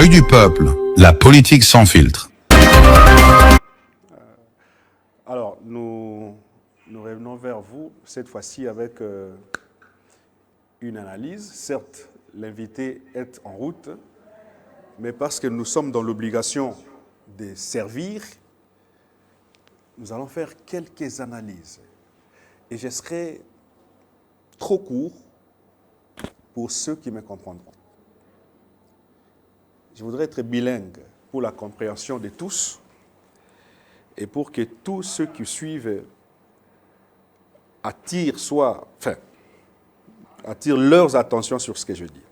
L'œil du peuple, la politique sans filtre. Alors, nous revenons vers vous, cette fois-ci avec une analyse. Certes, l'invité est en route, mais parce que nous sommes dans l'obligation de servir, nous allons faire quelques analyses. Et je serai trop court pour ceux qui me comprendront. Je voudrais être bilingue pour la compréhension de tous et pour que tous ceux qui suivent attirent leurs attentions sur ce que je dis.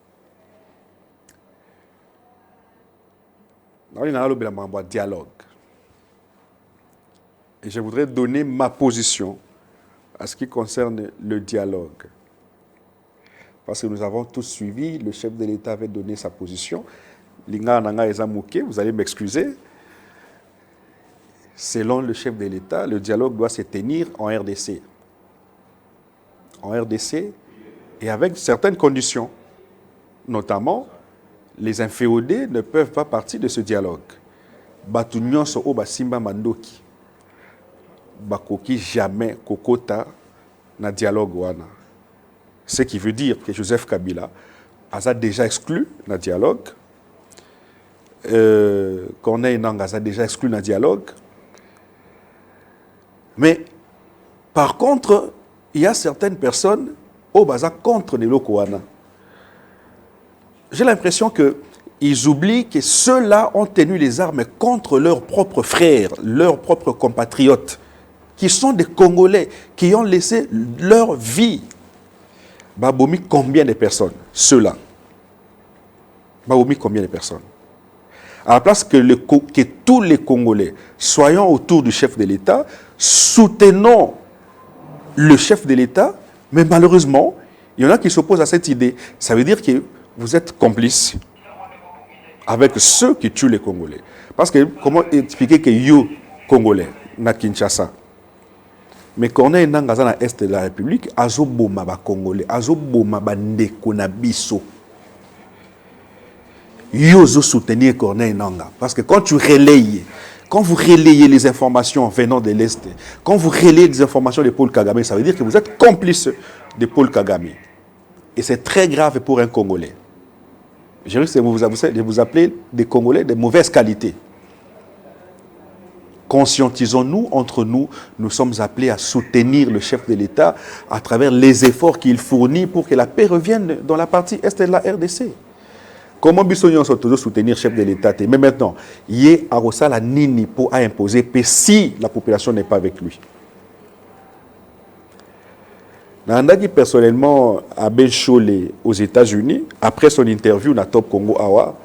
Dans le dialogue. Et je voudrais donner ma position à ce qui concerne le dialogue. Parce que nous avons tous suivi, le chef de l'État avait donné sa position. Linga Nanga Ezamouké, vous allez m'excuser. Selon le chef de l'État, le dialogue doit se tenir en RDC. En RDC et avec certaines conditions. Notamment, les inféodés ne peuvent pas partir de ce dialogue. Batunyon so o basimba mandoki. Bakoki jamais kokota na dialogue wana. Ce qui veut dire que Joseph Kabila a déjà exclu na dialogue. Corneille Nangaa a déjà exclu na dialogue. Mais par contre, il y a certaines personnes au baza contre les Lokoana. J'ai l'impression qu'ils oublient que ceux-là ont tenu les armes contre leurs propres frères, leurs propres compatriotes, qui sont des Congolais, qui ont laissé leur vie. Babomi, combien de personnes? Ceux-là. Babomi, combien de personnes? À la place que tous les Congolais soyons autour du chef de l'État, soutenons le chef de l'État, mais malheureusement, il y en a qui s'opposent à cette idée. Ça veut dire que vous êtes complices avec ceux qui tuent les Congolais. Parce que, comment expliquer que you, Congolais, na Kinshasa, mais Corneille Nangaa na Est de la République, azoboma ba Congolais, azoboma ba ndeko na biso. Yo zo soutenir Corneille Nangaa. Parce que quand vous relayez les informations venant de l'Est, quand vous relayez les informations de Paul Kagame, ça veut dire que vous êtes complice de Paul Kagame. Et c'est très grave pour un Congolais. Je risque de vous appeler des Congolais de mauvaise qualité. Conscientisons-nous, entre nous, nous sommes appelés à soutenir le chef de l'État à travers les efforts qu'il fournit pour que la paix revienne dans la partie Est de la RDC. Comment Bissonion toujours soutenir le chef de l'État? Mais maintenant, il y a la nini pour imposer paix si la population n'est pas avec lui. Nandaki personnellement à Ben Cholé aux États-Unis, après son interview dans Top Congo Awa,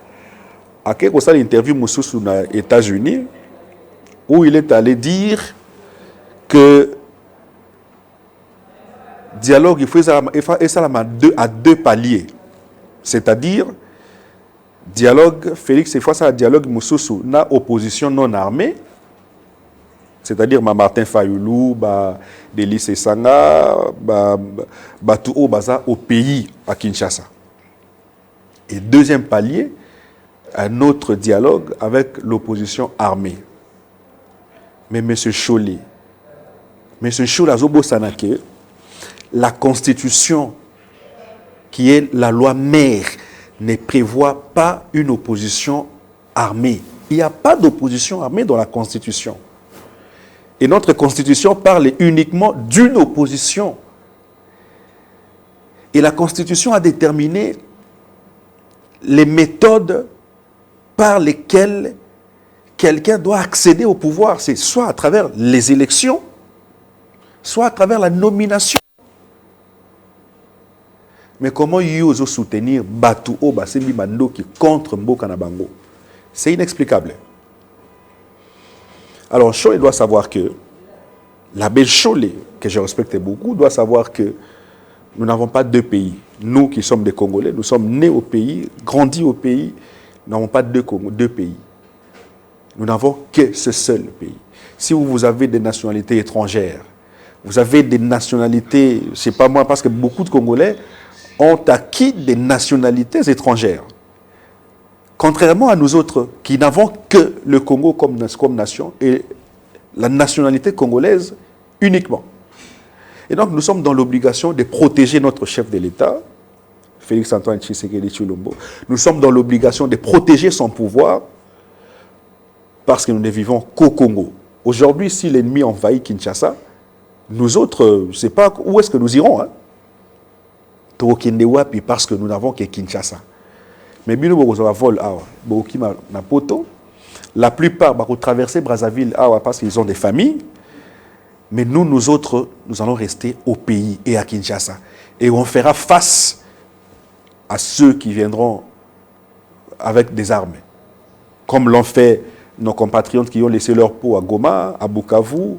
a quelque chose l'interview Moussous aux États-Unis, où il est allé dire que dialogue, il faut ça à deux paliers. C'est-à-dire, dialogue, Félix, c'est face à dialogue Moussous, na opposition non armée, c'est-à-dire Martin Fayoulou, Delis Esanga, tout au pays à Kinshasa. Et deuxième palier, un autre dialogue avec l'opposition armée. Mais M. Cholé Azobo Sanake, la Constitution, qui est la loi mère, ne prévoit pas une opposition armée. Il n'y a pas d'opposition armée dans la Constitution. Et notre Constitution parle uniquement d'une opposition. Et la Constitution a déterminé les méthodes par lesquelles quelqu'un doit accéder au pouvoir. C'est soit à travers les élections, soit à travers la nomination. Mais comment Yozo soutenir Batou Oba Sembi Bando qui contre Mboka Nabango? C'est inexplicable. Alors, Cholé doit savoir que, l'abbé Cholé, que je respecte beaucoup, doit savoir que nous n'avons pas deux pays. Nous qui sommes des Congolais, nous sommes nés au pays, grandis au pays, nous n'avons pas deux pays. Nous n'avons que ce seul pays. Si vous avez des nationalités étrangères, vous avez des nationalités, je ne sais pas moi, parce que beaucoup de Congolais ont acquis des nationalités étrangères. Contrairement à nous autres, qui n'avons que le Congo comme nation et la nationalité congolaise uniquement. Et donc, nous sommes dans l'obligation de protéger notre chef de l'État, Félix-Antoine Tshisekedi Tshilombo. Nous sommes dans l'obligation de protéger son pouvoir parce que nous ne vivons qu'au Congo. Aujourd'hui, si l'ennemi envahit Kinshasa, nous autres, je ne sais pas où est-ce que nous irons. Hein? Parce que nous n'avons que Kinshasa. Mais la plupart vont traverser Brazzaville parce qu'ils ont des familles. Mais nous autres, nous allons rester au pays et à Kinshasa. Et on fera face à ceux qui viendront avec des armes. Comme l'ont fait nos compatriotes qui ont laissé leur peau à Goma, à Bukavu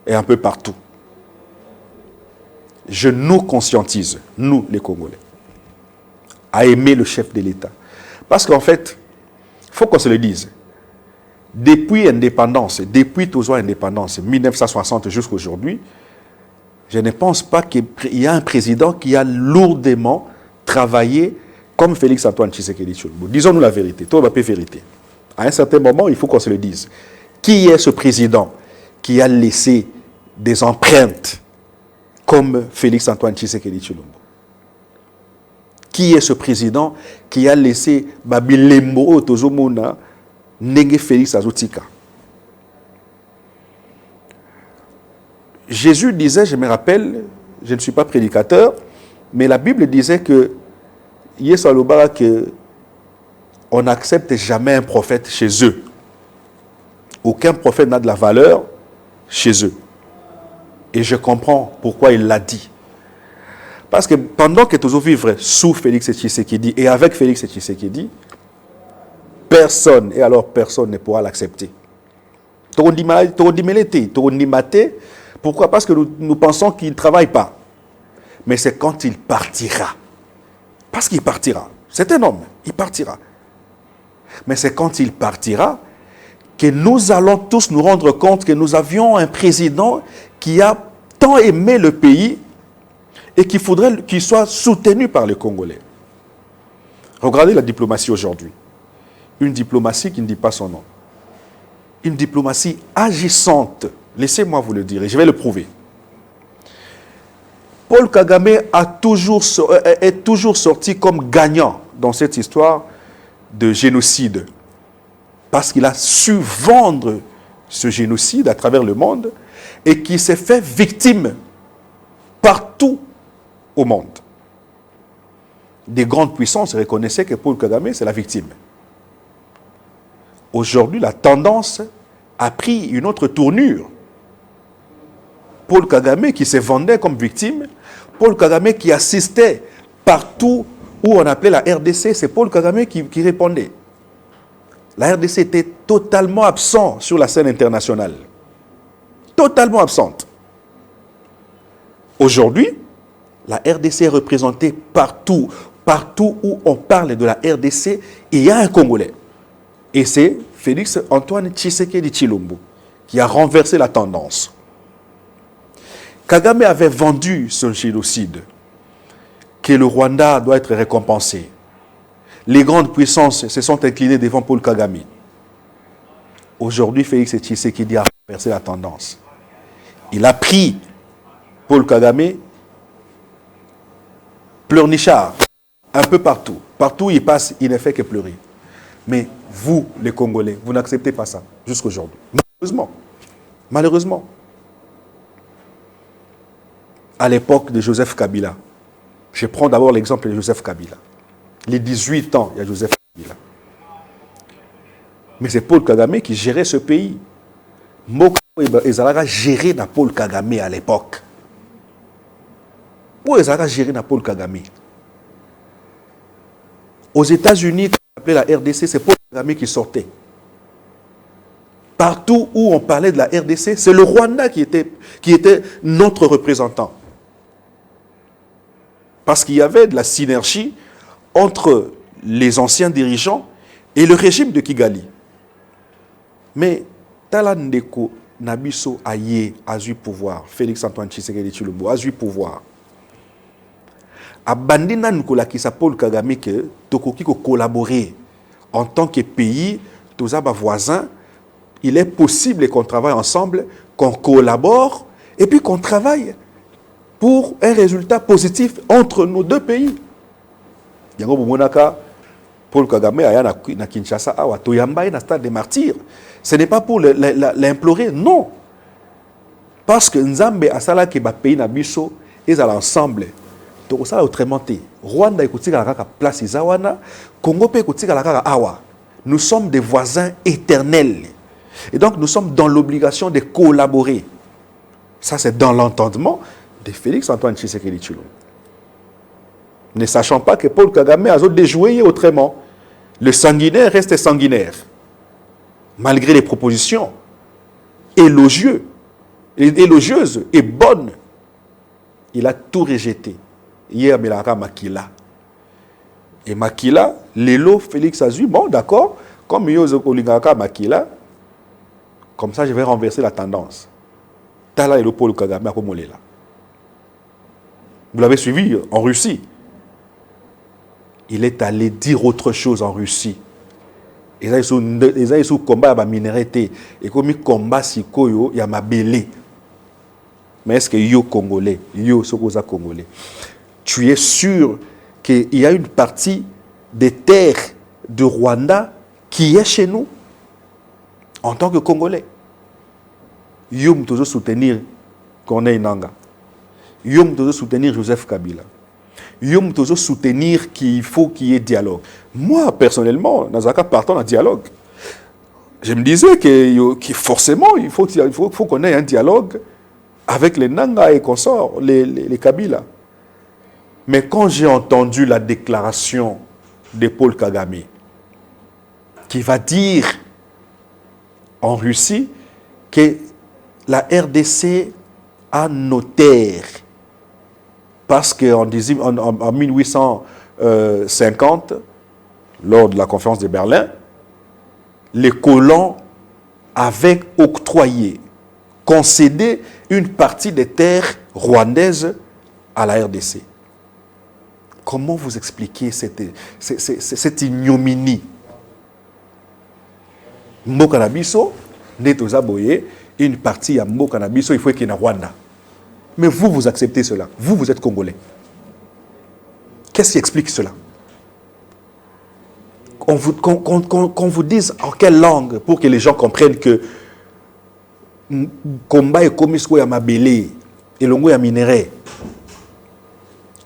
et un peu partout. Je nous conscientise, nous les Congolais, à aimer le chef de l'État. Parce qu'en fait, il faut qu'on se le dise, depuis l'indépendance, depuis toujours l'indépendance, 1960 jusqu'à aujourd'hui, je ne pense pas qu'il y a un président qui a lourdement travaillé comme Félix-Antoine Tshisekedi Tshilombo. Disons-nous la vérité, tout va pas vérité. À un certain moment, il faut qu'on se le dise. Qui est ce président qui a laissé des empreintes comme Félix-Antoine Tshisekedi Tshilombo? Qui est ce président qui a laissé Babilembo Tozomona Nenge Félix Azotika? Jésus disait, je me rappelle, je ne suis pas prédicateur, mais la Bible disait que on n'accepte jamais un prophète chez eux. Aucun prophète n'a de la valeur chez eux. Et je comprends pourquoi il l'a dit. Parce que pendant que nous vivons sous Félix Tshisekedi et avec Félix Tshisekedi, personne, et alors personne ne pourra l'accepter. Pourquoi? Parce que nous pensons qu'il ne travaille pas. Mais c'est quand il partira. Parce qu'il partira. C'est un homme, il partira. Mais c'est quand il partira que nous allons tous nous rendre compte que nous avions un président qui a tant aimé le pays et qu'il faudrait qu'il soit soutenu par les Congolais. Regardez la diplomatie aujourd'hui. Une diplomatie qui ne dit pas son nom. Une diplomatie agissante. Laissez-moi vous le dire et je vais le prouver. Paul Kagame est toujours sorti comme gagnant dans cette histoire de génocide. Parce qu'il a su vendre ce génocide à travers le monde et qu'il s'est fait victime partout au monde. Des grandes puissances reconnaissaient que Paul Kagame, c'est la victime. Aujourd'hui, la tendance a pris une autre tournure. Paul Kagame qui se vendait comme victime, Paul Kagame qui assistait partout où on appelait la RDC, c'est Paul Kagame qui répondait. La RDC était totalement absente sur la scène internationale. Totalement absente. Aujourd'hui, la RDC est représentée partout. Partout où on parle de la RDC, il y a un Congolais. Et c'est Félix-Antoine Tshisekedi Tshilombo qui a renversé la tendance. Kagame avait vendu ce génocide, que le Rwanda doit être récompensé. Les grandes puissances se sont inclinées devant Paul Kagame. Aujourd'hui, Félix Tshisekedi a renversé la tendance. Il a pris Paul Kagame, pleurnichard, un peu partout. Partout où il passe, il ne fait que pleurer. Mais vous, les Congolais, vous n'acceptez pas ça jusqu'à aujourd'hui. Malheureusement. Malheureusement. À l'époque de Joseph Kabila, je prends d'abord l'exemple de Joseph Kabila. Les 18 ans, il y a Joseph Kabila. Mais c'est Paul Kagame qui gérait ce pays. Moko Ezalaga géré dans Paul Kagame à l'époque. Où Ezalaga géré dans Paul Kagame? Aux États-Unis, qu'on appelait la RDC, c'est Paul Kagame qui sortait. Partout où on parlait de la RDC, c'est le Rwanda qui était notre représentant. Parce qu'il y avait de la synergie entre les anciens dirigeants et le régime de Kigali. Mais Talandeko Nabiso Aye a eu pouvoir. Félix-Antoine Tshisekedi Tshilombo a eu pouvoir. Abandina Nkola Kisa Paul Kagame que Tokoki ko collaborer en tant que pays, tous les voisins, il est possible qu'on travaille ensemble, qu'on collabore et puis qu'on travaille pour un résultat positif entre nos deux pays. Yango Monaka, Paul Kagame aya na Kinshasa awa toyamba na stade des martyrs. Ce n'est pas pour l'implorer, non. Parce que Nzambe asala ke ba pays na biso ils à l'ensemble. Donc ça autrement te. Rwanda ikotika la place izawana, Congo pe ikotika la awa. Nous sommes des voisins éternels. Et donc nous sommes dans l'obligation de collaborer. Ça c'est dans l'entendement de Félix Antoine Tshisekedi Tshilombo. Ne sachant pas que Paul Kagame a déjoué autrement. Le sanguinaire reste sanguinaire. Malgré les propositions élogieuses et bonnes, il a tout rejeté. Hier, Melara Makila. Et Makila, Lélo, Félix Azui, bon d'accord, comme Yozo Olingaka Makila, comme ça je vais renverser la tendance. Tala et le Paul Kagame à Komolela. Vous l'avez suivi en Russie. Il est allé dire autre chose en Russie. Ils ont sous combat à minéralité. Et comme combat si koyo, il y a ma belé. Mais est-ce que yo Congolais, yo sokoza Congolais, tu es sûr qu'il y a une partie des terres de Rwanda qui est chez nous en tant que Congolais? Yo toujours soutenir Corneille Nangaa. Yo toujours soutenir Joseph Kabila. Yom toujours soutenir qu'il faut qu'il y ait dialogue. Moi, personnellement, Nazaka partant en dialogue. Je me disais que forcément, il faut qu'on ait un dialogue avec les Nanga et consorts, les Kabila. Mais quand j'ai entendu la déclaration de Paul Kagame, qui va dire en Russie que la RDC a nos terres, parce qu'en 1850, lors de la conférence de Berlin, les colons avaient octroyé, concédé une partie des terres rwandaises à la RDC. Comment vous expliquez cette ignominie? Mboka na biso, netoza boye, une partie à Mboka na biso, il faut qu'il y ait Rwanda. Mais vous, vous acceptez cela. Vous, vous êtes Congolais. Qu'est-ce qui explique cela? Qu'on vous dise en quelle langue pour que les gens comprennent que combat et komisko ya mabélé et longo ya minerai.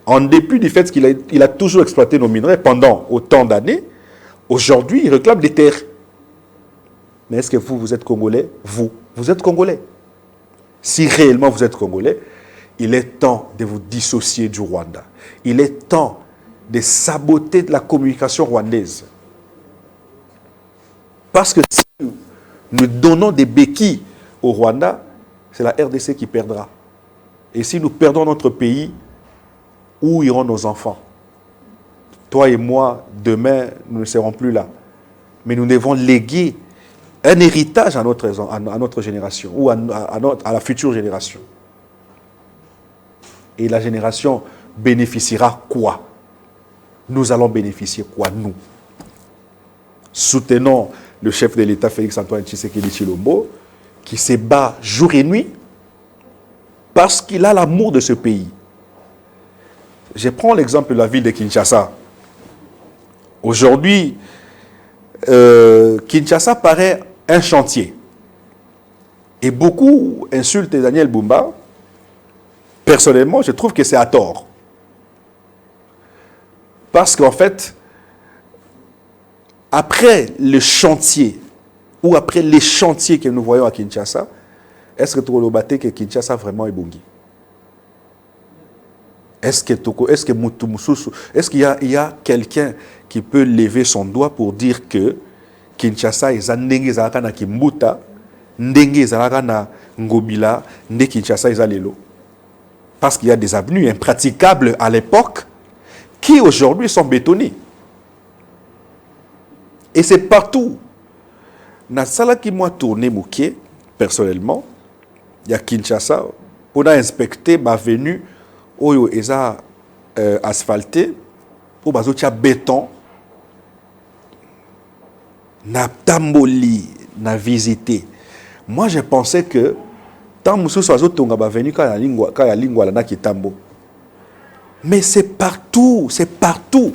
En dépit du fait qu'il a toujours exploité nos minerais pendant autant d'années, aujourd'hui, il réclame des terres. Mais est-ce que vous êtes Congolais? Vous êtes Congolais. Si réellement vous êtes Congolais, il est temps de vous dissocier du Rwanda. Il est temps de saboter la communication rwandaise. Parce que si nous donnons des béquilles au Rwanda, c'est la RDC qui perdra. Et si nous perdons notre pays, où iront nos enfants? Toi et moi, demain, nous ne serons plus là. Mais nous devons léguer un héritage à notre génération ou à la future génération. Et la génération bénéficiera quoi? Nous allons bénéficier quoi, nous? Soutenons le chef de l'État, Félix Antoine Tshisekedi Tshilombo, qui se bat jour et nuit parce qu'il a l'amour de ce pays. Je prends l'exemple de la ville de Kinshasa. Aujourd'hui, Kinshasa paraît un chantier. Et beaucoup insultent Daniel Bumba. Personnellement, je trouve que c'est à tort. Parce qu'en fait, après le chantier, ou après les chantiers que nous voyons à Kinshasa, est-ce que tu as que Kinshasa vraiment est bongi? Est-ce qu'il y a quelqu'un qui peut lever son doigt pour dire que Kinshasa est ndenge ezalaka na Kimbuta, ndenge ezalaka na Ngobila, ndenge Kinshasa ezalelo? Parce qu'il y a des avenues impraticables à l'époque qui aujourd'hui sont bétonnées. Et c'est partout. Na sala qui m'a tourné mouké, personnellement, il y a Kinshasa, on a inspecté ma venue où ils ont asphalté, pour bazotia béton, na tamboli, na visité. Moi, je pensais que tant que Soazo Tonga va venir quand il y a lingua là qui tambo. Mais c'est partout, c'est partout.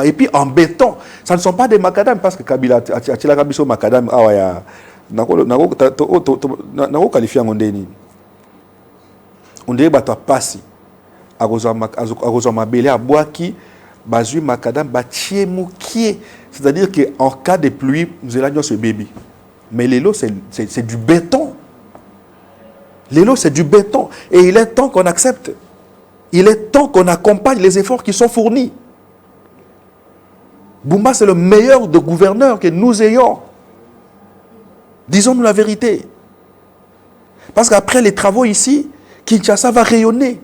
Et puis en béton, ça ne sont pas des macadam parce que Kabila a la Kabiso macadam awaya. Nako qualifié en ondeni. On dirait bato passi. Agozo mabele a boaki bazui macadam batie moukie. C'est-à-dire que en cas de pluie, nous allons ce bébé. Mais l'élo c'est du béton. L'élo c'est du béton et il est temps qu'on accepte. Il est temps qu'on accompagne les efforts qui sont fournis. Bumba, c'est le meilleur de gouverneurs que nous ayons. Disons-nous la vérité. Parce qu'après les travaux ici, Kinshasa va rayonner.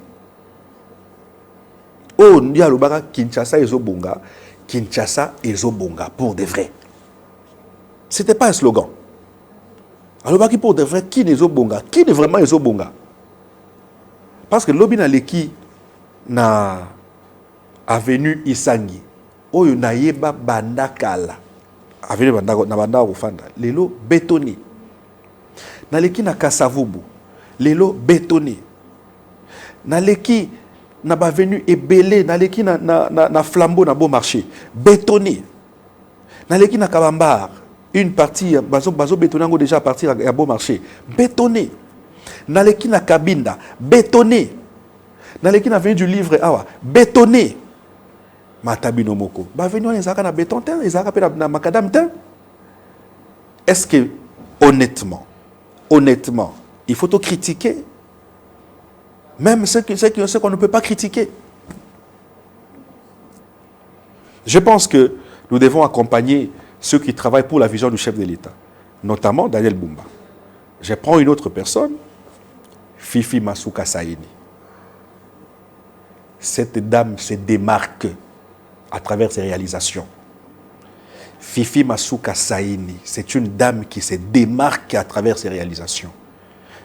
Oh, Ndialobara, Kinshasa et Zobunga. Kinshasa et Zobunga, pour de vrai. Ce n'était pas un slogan. Alors, pour de vrai, qui n'est Zobunga? Qui est vraiment Zobunga? Parce que l'Obina Leki na avenue Isangi. Oyo nayeba bandakala avec na banda ofanda lelo bétonné naleki na Kasavubu lelo bétonné naleki na bavenu ebelé naleki na flambeau na beau marché bétonné naleki na Kabambar une partie bazo bétonné ngo déjà à partir à beau marché bétonné naleki na Kabinda bétonné naleki na avenue du Livre awa bétonné Matabino Moko. Bah venons les arcs na béton les arcs na macadam ten. Est-ce que honnêtement, il faut tout critiquer, même ce qu'on ne peut pas critiquer. Je pense que nous devons accompagner ceux qui travaillent pour la vision du chef de l'État, notamment Daniel Bumba. Je prends une autre personne, Fifi Masuka Saini. Cette dame se démarque à travers ses réalisations. Fifi Masuka Saini, c'est une dame qui se démarque à travers ses réalisations.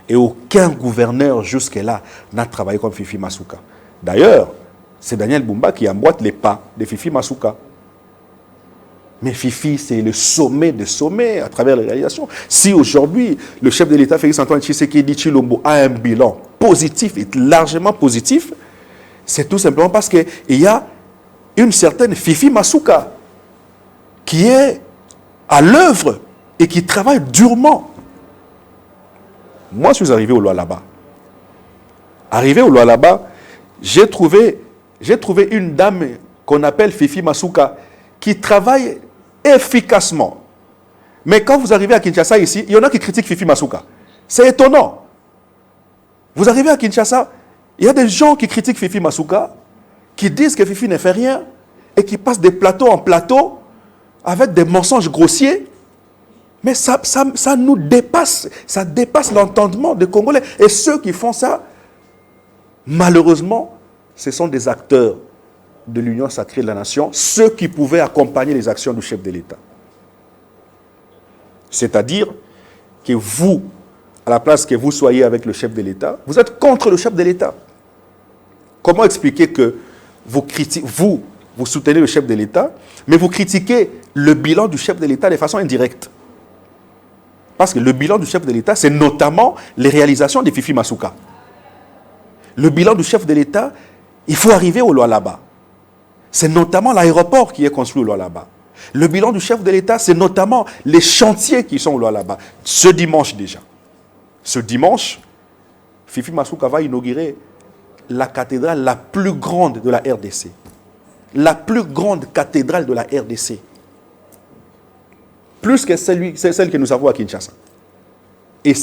Et aucun gouverneur jusque-là n'a travaillé comme Fifi Masuka. D'ailleurs, c'est Daniel Bumba qui emboîte les pas de Fifi Masuka. Mais Fifi, c'est le sommet des sommets à travers les réalisations. Si aujourd'hui, le chef de l'État, Félix Antoine Tshisekedi Tshilombo, a un bilan positif et largement positif, c'est tout simplement parce qu'il y a une certaine Fifi Masuka qui est à l'œuvre et qui travaille durement. Moi, je suis arrivé au Lualaba. Arrivé au Lualaba, j'ai trouvé une dame qu'on appelle Fifi Masuka qui travaille efficacement. Mais quand vous arrivez à Kinshasa ici, il y en a qui critiquent Fifi Masuka. C'est étonnant. Vous arrivez à Kinshasa, il y a des gens qui critiquent Fifi Masuka, qui disent que Fifi ne fait rien et qui passent de plateau en plateau avec des mensonges grossiers. Mais ça nous dépasse, ça dépasse l'entendement des Congolais. Et ceux qui font ça, malheureusement, ce sont des acteurs de l'Union sacrée de la nation, ceux qui pouvaient accompagner les actions du chef de l'État. C'est-à-dire que vous, à la place que vous soyez avec le chef de l'État, vous êtes contre le chef de l'État. Comment expliquer que vous soutenez le chef de l'État, mais vous critiquez le bilan du chef de l'État de façon indirecte? Parce que le bilan du chef de l'État, c'est notamment les réalisations de Fifi Masuka. Le bilan du chef de l'État, il faut arriver au Lualaba. C'est notamment l'aéroport qui est construit au Lualaba. Le bilan du chef de l'État, c'est notamment les chantiers qui sont au Lualaba. Ce dimanche déjà. Ce dimanche, Fifi Masuka va inaugurer la cathédrale la plus grande de la RDC. La plus grande cathédrale de la RDC. Plus que celle que nous avons à Kinshasa. Et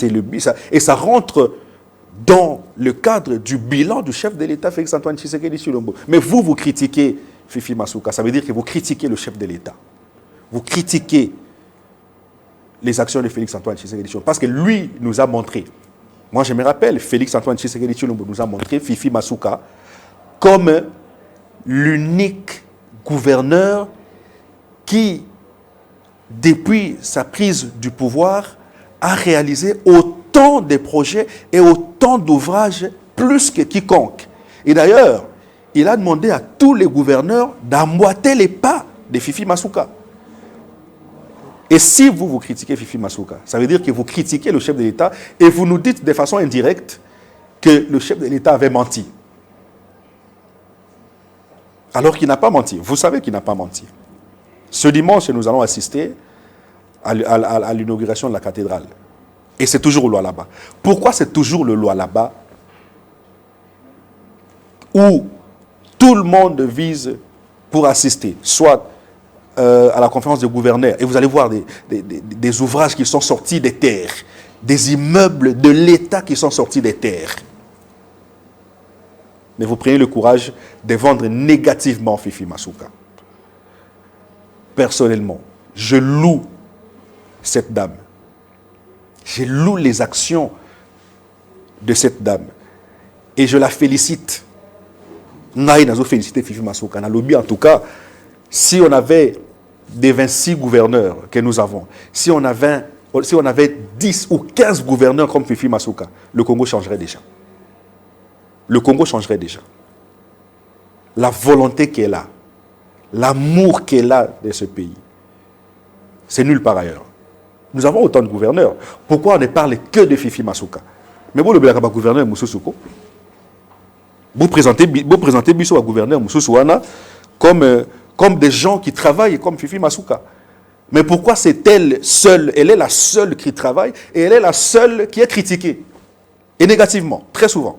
ça rentre dans le cadre du bilan du chef de l'État, Félix Antoine Tshisekedi Tshilombo. Mais vous critiquez Fifi Masuka. Ça veut dire que vous critiquez le chef de l'État. Vous critiquez les actions de Félix Antoine Tshisekedi Tshilombo. Parce que lui nous a montré. Moi, je me rappelle, Félix Antoine Tshisekedi Tshilombo nous a montré Fifi Masuka comme l'unique gouverneur qui, depuis sa prise du pouvoir, a réalisé autant de projets et autant d'ouvrages plus que quiconque. Et d'ailleurs, il a demandé à tous les gouverneurs d'emboîter les pas de Fifi Masuka. Et si vous critiquez Fifi Masuka, ça veut dire que vous critiquez le chef de l'État et vous nous dites de façon indirecte que le chef de l'État avait menti. Alors qu'il n'a pas menti. Vous savez qu'il n'a pas menti. Ce dimanche, nous allons assister à l'inauguration de la cathédrale. Et c'est toujours le Lualaba. Pourquoi c'est toujours le Lualaba où tout le monde vise pour assister, soit à la conférence des gouverneurs, et vous allez voir des ouvrages qui sont sortis des terres, des immeubles de l'État qui sont sortis des terres. Mais vous prenez le courage de vendre négativement Fifi Masuka. Personnellement, je loue cette dame. Je loue les actions de cette dame. Et je la félicite. Je félicite Fifi Masuka. En tout cas, si on avait des 26 gouverneurs que nous avons, si on avait 10 ou 15 gouverneurs comme Fifi Masuka, le Congo changerait déjà. Le Congo changerait déjà. La volonté qu'elle a, l'amour qu'elle a de ce pays, c'est nulle part ailleurs. Nous avons autant de gouverneurs. Pourquoi on ne parle que de Fifi Masuka? Mais vous, le gouverneur Moussoussouko, vous présentez Bissou à gouverneur Moussoussouana comme des gens qui travaillent comme Fifi Masuka. Mais pourquoi c'est elle seule? Elle est la seule qui travaille et elle est la seule qui est critiquée. Et négativement, très souvent.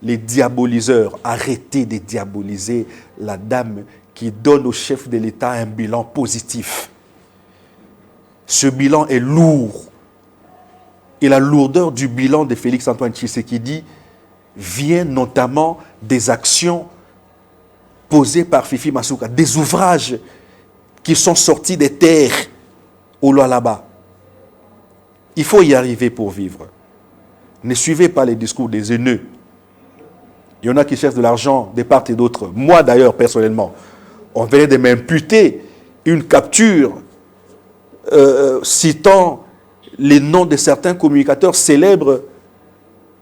Les diaboliseurs, arrêtez de diaboliser la dame qui donne au chef de l'État un bilan positif. Ce bilan est lourd. Et la lourdeur du bilan de Félix-Antoine Tshisekedi vient notamment des actions posées par Fifi Masuka, des ouvrages qui sont sortis des terres au Lualaba. Il faut y arriver pour vivre. Ne suivez pas les discours des haineux. Il y en a qui cherchent de l'argent de part et d'autre. Moi, d'ailleurs, personnellement, on venait de m'imputer une capture citant les noms de certains communicateurs célèbres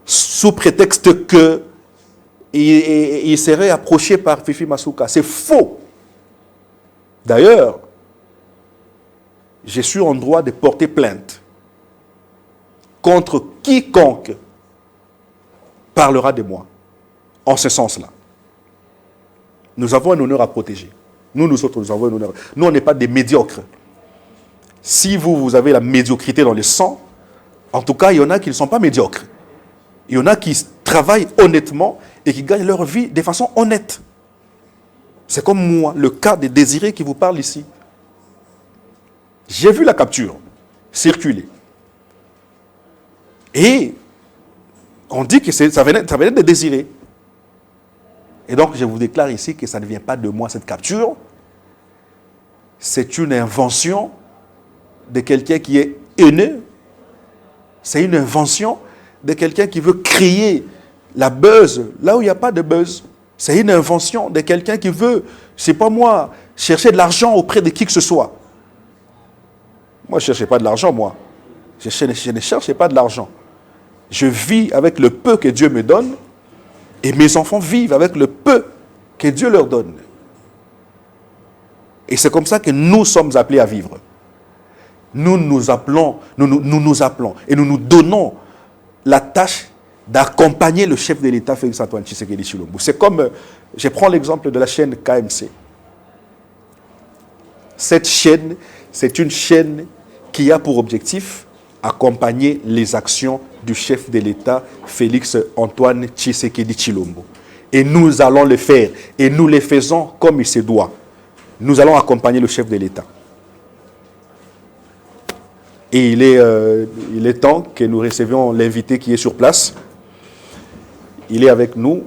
sous prétexte qu'ils seraient approchés par Fifi Masuka. C'est faux. D'ailleurs, je suis en droit de porter plainte contre quiconque parlera de moi. En ce sens-là. Nous avons un honneur à protéger. Nous autres, nous avons un honneur. Nous, on n'est pas des médiocres. Si vous avez la médiocrité dans le sang, en tout cas, il y en a qui ne sont pas médiocres. Il y en a qui travaillent honnêtement et qui gagnent leur vie de façon honnête. C'est comme moi, le cas de Désiré qui vous parle ici. J'ai vu la capture circuler. Et on dit que ça venait de Désiré. Et donc, je vous déclare ici que ça ne vient pas de moi, cette capture. C'est une invention de quelqu'un qui est haineux. C'est une invention de quelqu'un qui veut créer la buzz là où il n'y a pas de buzz. C'est une invention de quelqu'un qui veut, c'est pas moi, chercher de l'argent auprès de qui que ce soit. Moi, je ne cherchais pas de l'argent, moi. Je ne cherchais pas de l'argent. Je vis avec le peu que Dieu me donne. Et mes enfants vivent avec le peu que Dieu leur donne. Et c'est comme ça que nous sommes appelés à vivre. Nous nous appelons et nous nous donnons la tâche d'accompagner le chef de l'État, Félix-Antoine Tshisekedi Tshilombo. C'est comme, je prends l'exemple de la chaîne KMC. Cette chaîne, c'est une chaîne qui a pour objectif accompagner les actions du chef de l'État, Félix-Antoine Tshisekedi Tshilombo. Et nous allons le faire. Et nous le faisons comme il se doit. Nous allons accompagner le chef de l'État. Et il est temps que nous recevions l'invité qui est sur place. Il est avec nous.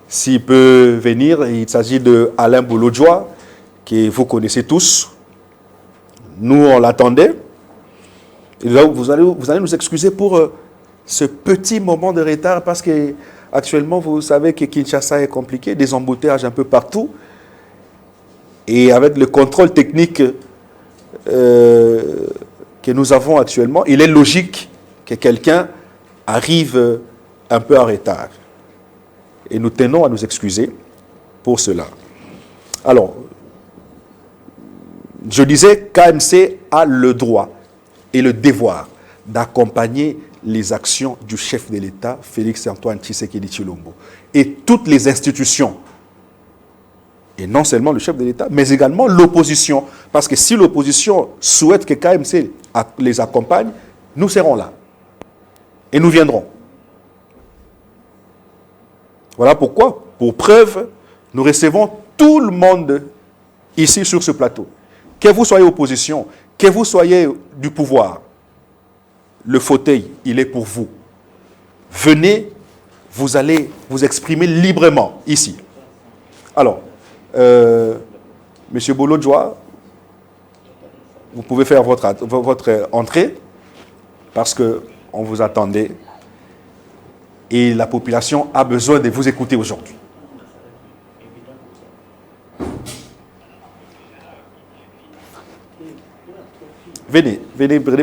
S'il peut venir, il s'agit de Alain Bolodjoa, que vous connaissez tous. Nous, on l'attendait. Et vous allez nous excuser pour ce petit moment de retard parce que actuellement, vous savez que Kinshasa est compliqué, des embouteillages un peu partout. Et avec le contrôle technique que nous avons actuellement, il est logique que quelqu'un arrive un peu en retard. Et nous tenons à nous excuser pour cela. Alors, Je disais, KMC a le droit et le devoir d'accompagner les actions du chef de l'État, Félix-Antoine Tshisekedi Tshilombo, et toutes les institutions, et non seulement le chef de l'État, mais également l'opposition. Parce que si l'opposition souhaite que KMC les accompagne, nous serons là. Et nous viendrons. Voilà pourquoi, pour preuve, nous recevons tout le monde ici sur ce plateau. Que vous soyez opposition, que vous soyez du pouvoir, le fauteuil, il est pour vous. Venez, vous allez vous exprimer librement ici. Alors, Monsieur Bolodjoa, vous pouvez faire votre entrée parce qu'on vous attendait et la population a besoin de vous écouter aujourd'hui. Venez,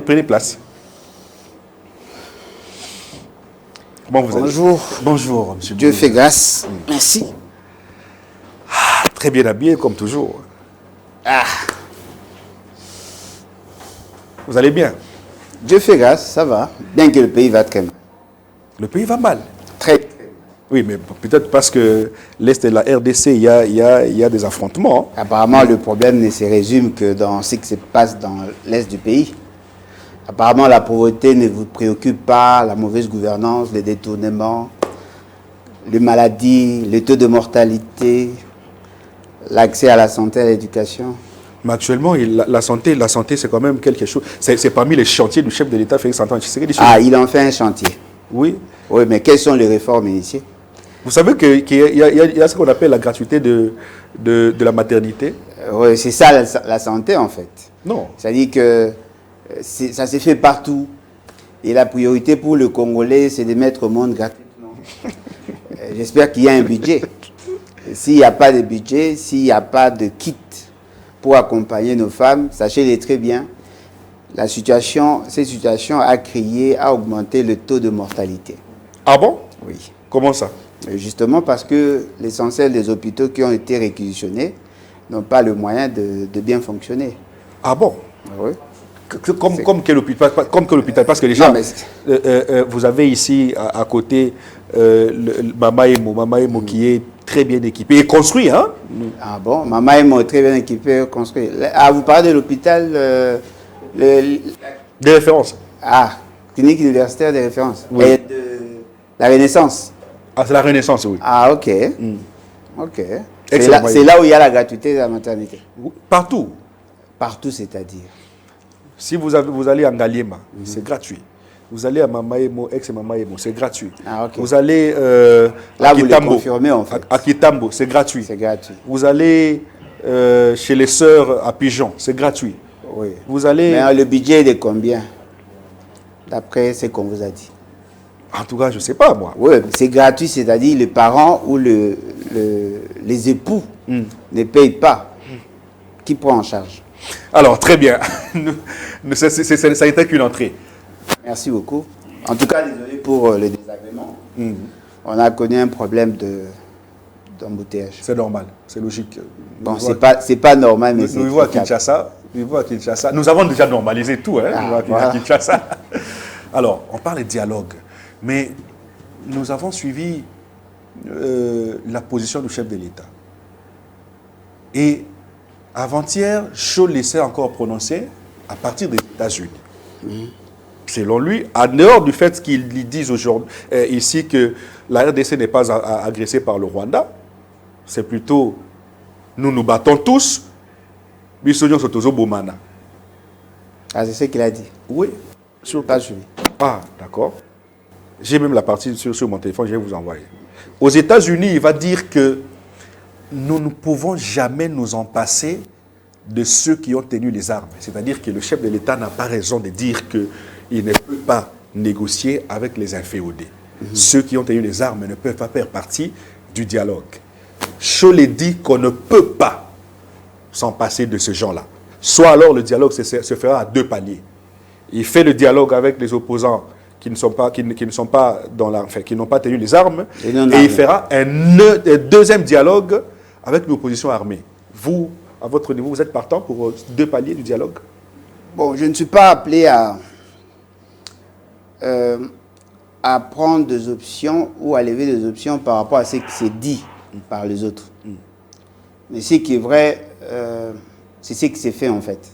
prenez place. Comment vous allez? Bonjour. Bonjour, monsieur. Dieu fait grâce. Merci. Très bien habillé, comme toujours. Vous allez bien? Dieu fait grâce, ça va. Bien que le pays va très mal. Le pays va mal. Très. Oui, mais peut-être parce que l'Est de la RDC, il y a des affrontements. Apparemment, le problème ne se résume que dans ce qui se passe dans l'Est du pays. Apparemment, la pauvreté ne vous préoccupe pas, la mauvaise gouvernance, les détournements, les maladies, le taux de mortalité, l'accès à la santé et à l'éducation. Mais actuellement, la santé, c'est quand même quelque chose. C'est parmi les chantiers du chef de l'État, Félix-Antoine Tshisekedi. Ah, il en fait un chantier. Oui. Oui, mais quelles sont les réformes initiées? Vous savez qu'il y a ce qu'on appelle la gratuité de la maternité. Oui, c'est ça la santé, en fait. Non. C'est-à-dire que ça se fait partout. Et la priorité pour le Congolais, c'est de mettre au monde gratuitement. J'espère qu'il y a un budget. S'il n'y a pas de budget, s'il n'y a pas de kit pour accompagner nos femmes, sachez-le très bien, cette situation a augmenté le taux de mortalité. Ah bon? Oui. Comment ça? Justement parce que l'essentiel des hôpitaux qui ont été réquisitionnés n'ont pas le moyen de bien fonctionner. Ah bon? Oui. Comme quel hôpital? Comme quel hôpital? Parce que déjà, vous avez ici à côté Mama Emo qui est très bien équipé et construit, hein? Ah bon? Mama Emo est très bien équipé et construit. Ah, vous parlez de l'hôpital Des références. Ah, clinique universitaire de référence. Oui. Et de la Renaissance. Ah, c'est la Renaissance, oui. Ah, ok. Ok. Excellent. C'est là où il y a la gratuité de la maternité. Partout. Partout, c'est-à-dire. Si vous allez à Ngaliema, c'est gratuit. Vous allez à Mama Emo, ex-Mama Emo, c'est gratuit. Ah, ok. Vous allez Là, à vous le Kitambo, confirmez, en fait. à Kitambo, c'est gratuit. C'est gratuit. Vous allez chez les sœurs à Pigeon, c'est gratuit. Oui. Vous allez... Mais le budget est de combien? D'après ce qu'on vous a dit. En tout cas, je ne sais pas, moi. Oui, c'est gratuit, c'est-à-dire les parents ou les époux ne payent pas. Qui prend en charge? Alors, très bien. Ça a été qu'une entrée. Merci beaucoup. En tout cas, désolé pour le désagrément. On a connu un problème d'embouteillage. C'est normal, c'est logique. Bon, c'est pas normal, mais c'est... Nous vivons à Kinshasa. Nous avons déjà normalisé tout, hein, à Kinshasa. Alors, on parle de dialogue, mais nous avons suivi la position du chef de l'État. Et avant-hier, Scholz laissait encore prononcer à partir des États-Unis. Selon lui, en dehors du fait qu'ils disent aujourd'hui ici que la RDC n'est pas agressée par le Rwanda, c'est plutôt nous nous battons tous. Ah, c'est ce qu'il a dit. Oui. Pas suivi. Ah, d'accord. J'ai même la partie sur mon téléphone, je vais vous envoyer. Aux États-Unis, il va dire que nous ne pouvons jamais nous en passer de ceux qui ont tenu les armes. C'est-à-dire que le chef de l'État n'a pas raison de dire qu'il ne peut pas négocier avec les inféodés. Ceux qui ont tenu les armes ne peuvent pas faire partie du dialogue. Scholz dit qu'on ne peut pas s'en passer de ce genre-là. Soit alors le dialogue se fera à deux paliers. Il fait le dialogue avec les opposants qui n'ont pas tenu les armes, et il fera un deuxième dialogue avec l'opposition armée. Vous, à votre niveau, vous êtes partant pour 2 paliers du dialogue? Bon, je ne suis pas appelé à prendre des options ou à lever des options par rapport à ce qui s'est dit par les autres. Mais ce qui est vrai, c'est ce qui s'est fait en fait.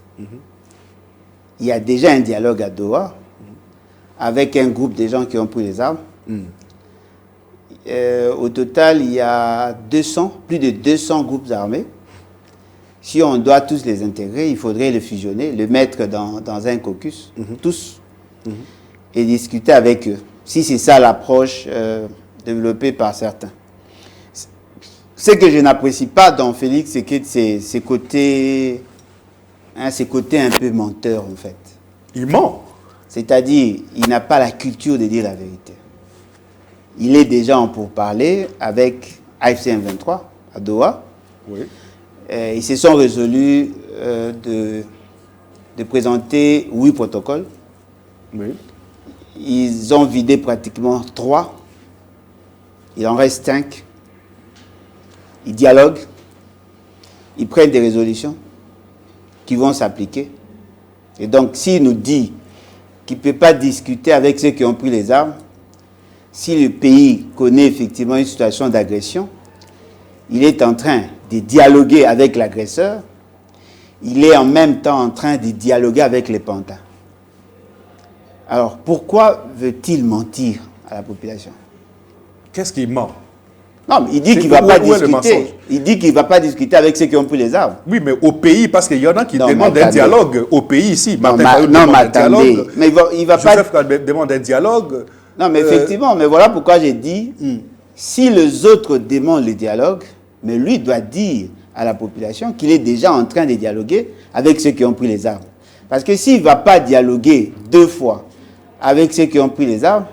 Il y a déjà un dialogue à Doha avec un groupe de gens qui ont pris les armes. Au total, il y a plus de 200 groupes armés. Si on doit tous les intégrer, il faudrait les fusionner, les mettre dans un caucus, tous, et discuter avec eux. Si c'est ça l'approche développée par certains. Ce que je n'apprécie pas dans Félix, c'est que ses côtés un peu menteurs, en fait. Il ment. C'est-à-dire, il n'a pas la culture de dire la vérité. Il est déjà en pourparlers avec AFC M23 à Doha. Oui. Ils se sont résolus de présenter 8 protocoles. Oui. Ils ont vidé pratiquement 3. Il en reste 5. Ils dialoguent. Ils prennent des résolutions qui vont s'appliquer. Et donc, s'il nous dit qu'il ne peut pas discuter avec ceux qui ont pris les armes, si le pays connaît effectivement une situation d'agression, il est en train de dialoguer avec l'agresseur, il est en même temps en train de dialoguer avec les pantins. Alors, pourquoi veut-il mentir à la population? Qu'est-ce qu'il ment? Non, mais il dit qu'il ne va pas discuter. Il dit qu'il ne va pas discuter avec ceux qui ont pris les armes. Oui, mais au pays, parce qu'il y en a qui demandent un dialogue au pays ici. Non, mais attendez. Mais il va pas... Joseph demande un dialogue. Non, mais effectivement, mais voilà pourquoi j'ai dit, si les autres demandent le dialogue, mais lui doit dire à la population qu'il est déjà en train de dialoguer avec ceux qui ont pris les armes. Parce que s'il ne va pas dialoguer 2 fois avec ceux qui ont pris les armes,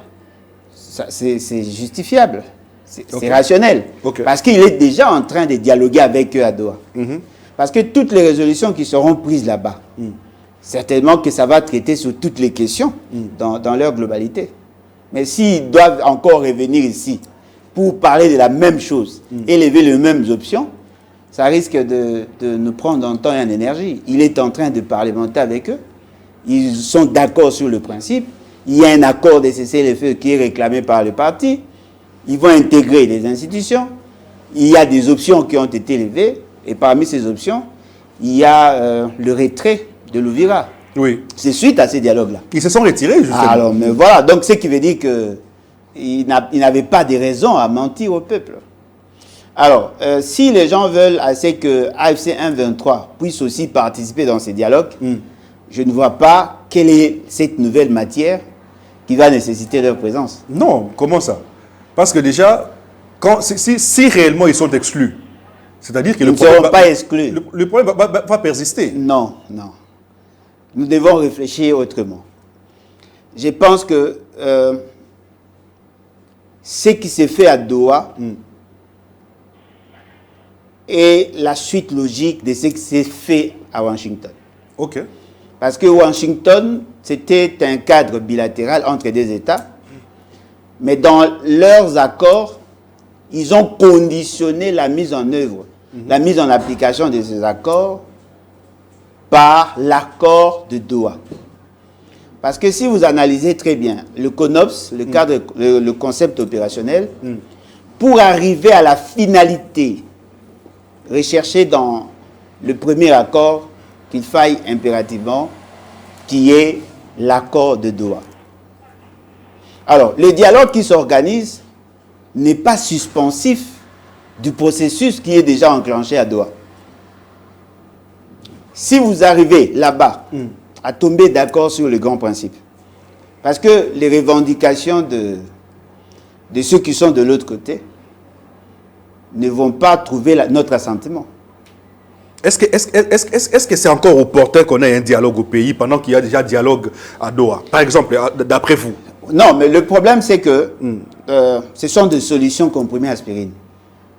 c'est justifiable, c'est rationnel. Parce qu'il est déjà en train de dialoguer avec eux à Doha. Parce que toutes les résolutions qui seront prises là-bas, certainement que ça va traiter sur toutes les questions dans leur globalité. Mais s'ils doivent encore revenir ici pour parler de la même chose, élever les mêmes options, ça risque de nous prendre en temps et en énergie. Il est en train de parlementer avec eux. Ils sont d'accord sur le principe. Il y a un accord de cessez-le-feu qui est réclamé par le parti. Ils vont intégrer les institutions. Il y a des options qui ont été levées. Et parmi ces options, il y a le retrait de l'Ouvira. Oui. C'est suite à ces dialogues-là. Ils se sont retirés, justement. Alors, mais voilà. Donc, ce qui veut dire qu'il n'avait pas de raison à mentir au peuple. Alors, si les gens veulent assez que AFC M23 puisse aussi participer dans ces dialogues, je ne vois pas quelle est cette nouvelle matière qui va nécessiter leur présence. Non, comment ça? Parce que déjà, si réellement ils sont exclus, c'est-à-dire que ils ne seront pas exclus. Le problème va persister. Non, non. Nous devons réfléchir autrement. Je pense que ce qui s'est fait à Doha est la suite logique de ce qui s'est fait à Washington. OK. Parce que Washington, c'était un cadre bilatéral entre 2 États, mais dans leurs accords, ils ont conditionné la mise en œuvre, la mise en application de ces accords par l'accord de Doha. Parce que si vous analysez très bien le CONOPS, le cadre, le concept opérationnel, pour arriver à la finalité recherchée dans le premier accord, qu'il faille impérativement qui est l'accord de Doha. Alors, le dialogue qui s'organise n'est pas suspensif du processus qui est déjà enclenché à Doha. Si vous arrivez là-bas à tomber d'accord sur les grands principes, parce que les revendications de ceux qui sont de l'autre côté ne vont pas trouver notre assentiment. Est-ce que c'est encore opportun qu'on ait un dialogue au pays pendant qu'il y a déjà dialogue à Doha? Par exemple, d'après vous? Non, mais le problème, c'est que ce sont des solutions comprimées aspirine.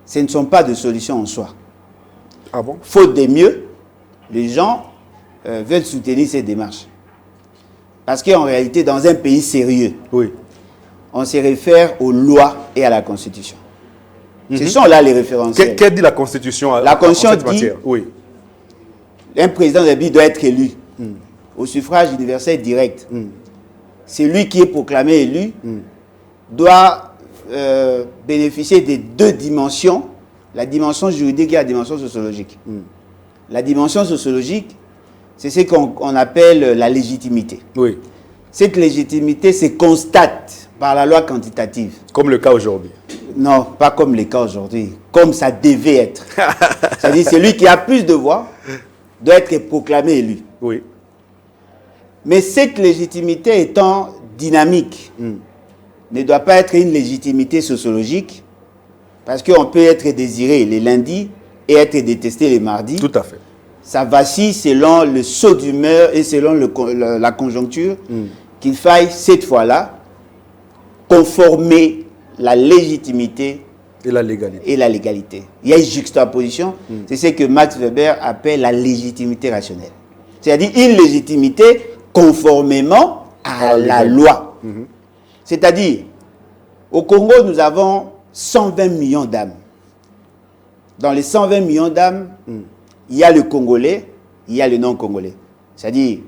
Ce ne sont pas des solutions en soi. Ah bon? Faute de mieux, les gens veulent soutenir ces démarches. Parce qu'en réalité, dans un pays sérieux, on se réfère aux lois et à la Constitution. Ce sont là les référentiels. Qu'est-ce dit la Constitution La Constitution dit matière? Oui. un président de la République doit être élu au suffrage universel direct. C'est lui qui est proclamé élu, doit bénéficier des deux dimensions, la dimension juridique et la dimension sociologique. La dimension sociologique, c'est ce qu'on appelle la légitimité. Oui. Cette légitimité se constate par la loi quantitative. Comme le cas aujourd'hui. Non, pas comme le cas aujourd'hui, comme ça devait être. C'est-à-dire celui qui a plus de voix doit être proclamé élu. Oui. Mais cette légitimité étant dynamique, ne doit pas être une légitimité sociologique, parce qu'on peut être désiré les lundis et être détesté les mardis. Tout à fait. Ça vacille selon le saut d'humeur et selon la conjoncture, qu'il faille cette fois-là conformer la légitimité et la légalité. Et la légalité. Il y a une juxtaposition, c'est ce que Max Weber appelle la légitimité rationnelle. C'est-à-dire une légitimité conformément à la loi. C'est-à-dire, au Congo, nous avons 120 millions d'âmes. Dans les 120 millions d'âmes, il y a le Congolais, il y a le non-Congolais. C'est-à-dire,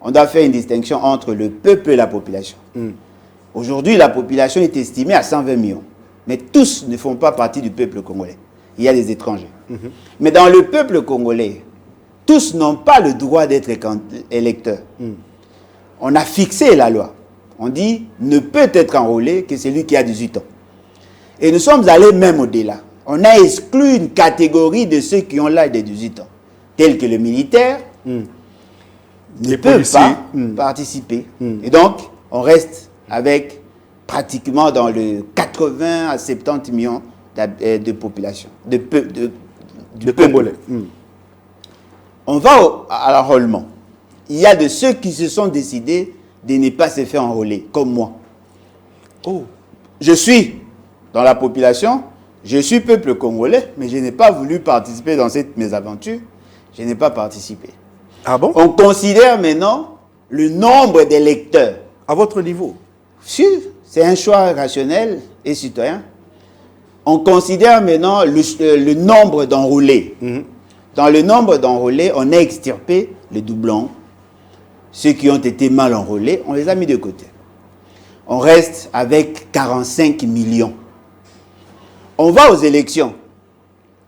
on doit faire une distinction entre le peuple et la population. Aujourd'hui, la population est estimée à 120 millions. Mais tous ne font pas partie du peuple congolais. Il y a des étrangers. Mais dans le peuple congolais, tous n'ont pas le droit d'être électeurs. On a fixé la loi. On dit, ne peut être enrôlé que celui qui a 18 ans. Et nous sommes allés même au-delà. On a exclu une catégorie de ceux qui ont l'âge de 18 ans, tels que le militaire, ne peuvent pas participer. Et donc, on reste avec pratiquement dans le 80 à 70 millions de population, du Congolais. On va à l'enrôlement. Il y a de ceux qui se sont décidés de ne pas se faire enrôler, comme moi. Je suis dans la population, je suis peuple congolais, mais je n'ai pas voulu participer dans cette mésaventure. Je n'ai pas participé. Ah bon? On considère maintenant le nombre d'électeurs. À votre niveau? Si, c'est un choix rationnel et citoyen. On considère maintenant le nombre d'enrôlés. Dans le nombre d'enrôlés, on a extirpé les doublons. Ceux qui ont été mal enrôlés, on les a mis de côté. On reste avec 45 millions. On va aux élections.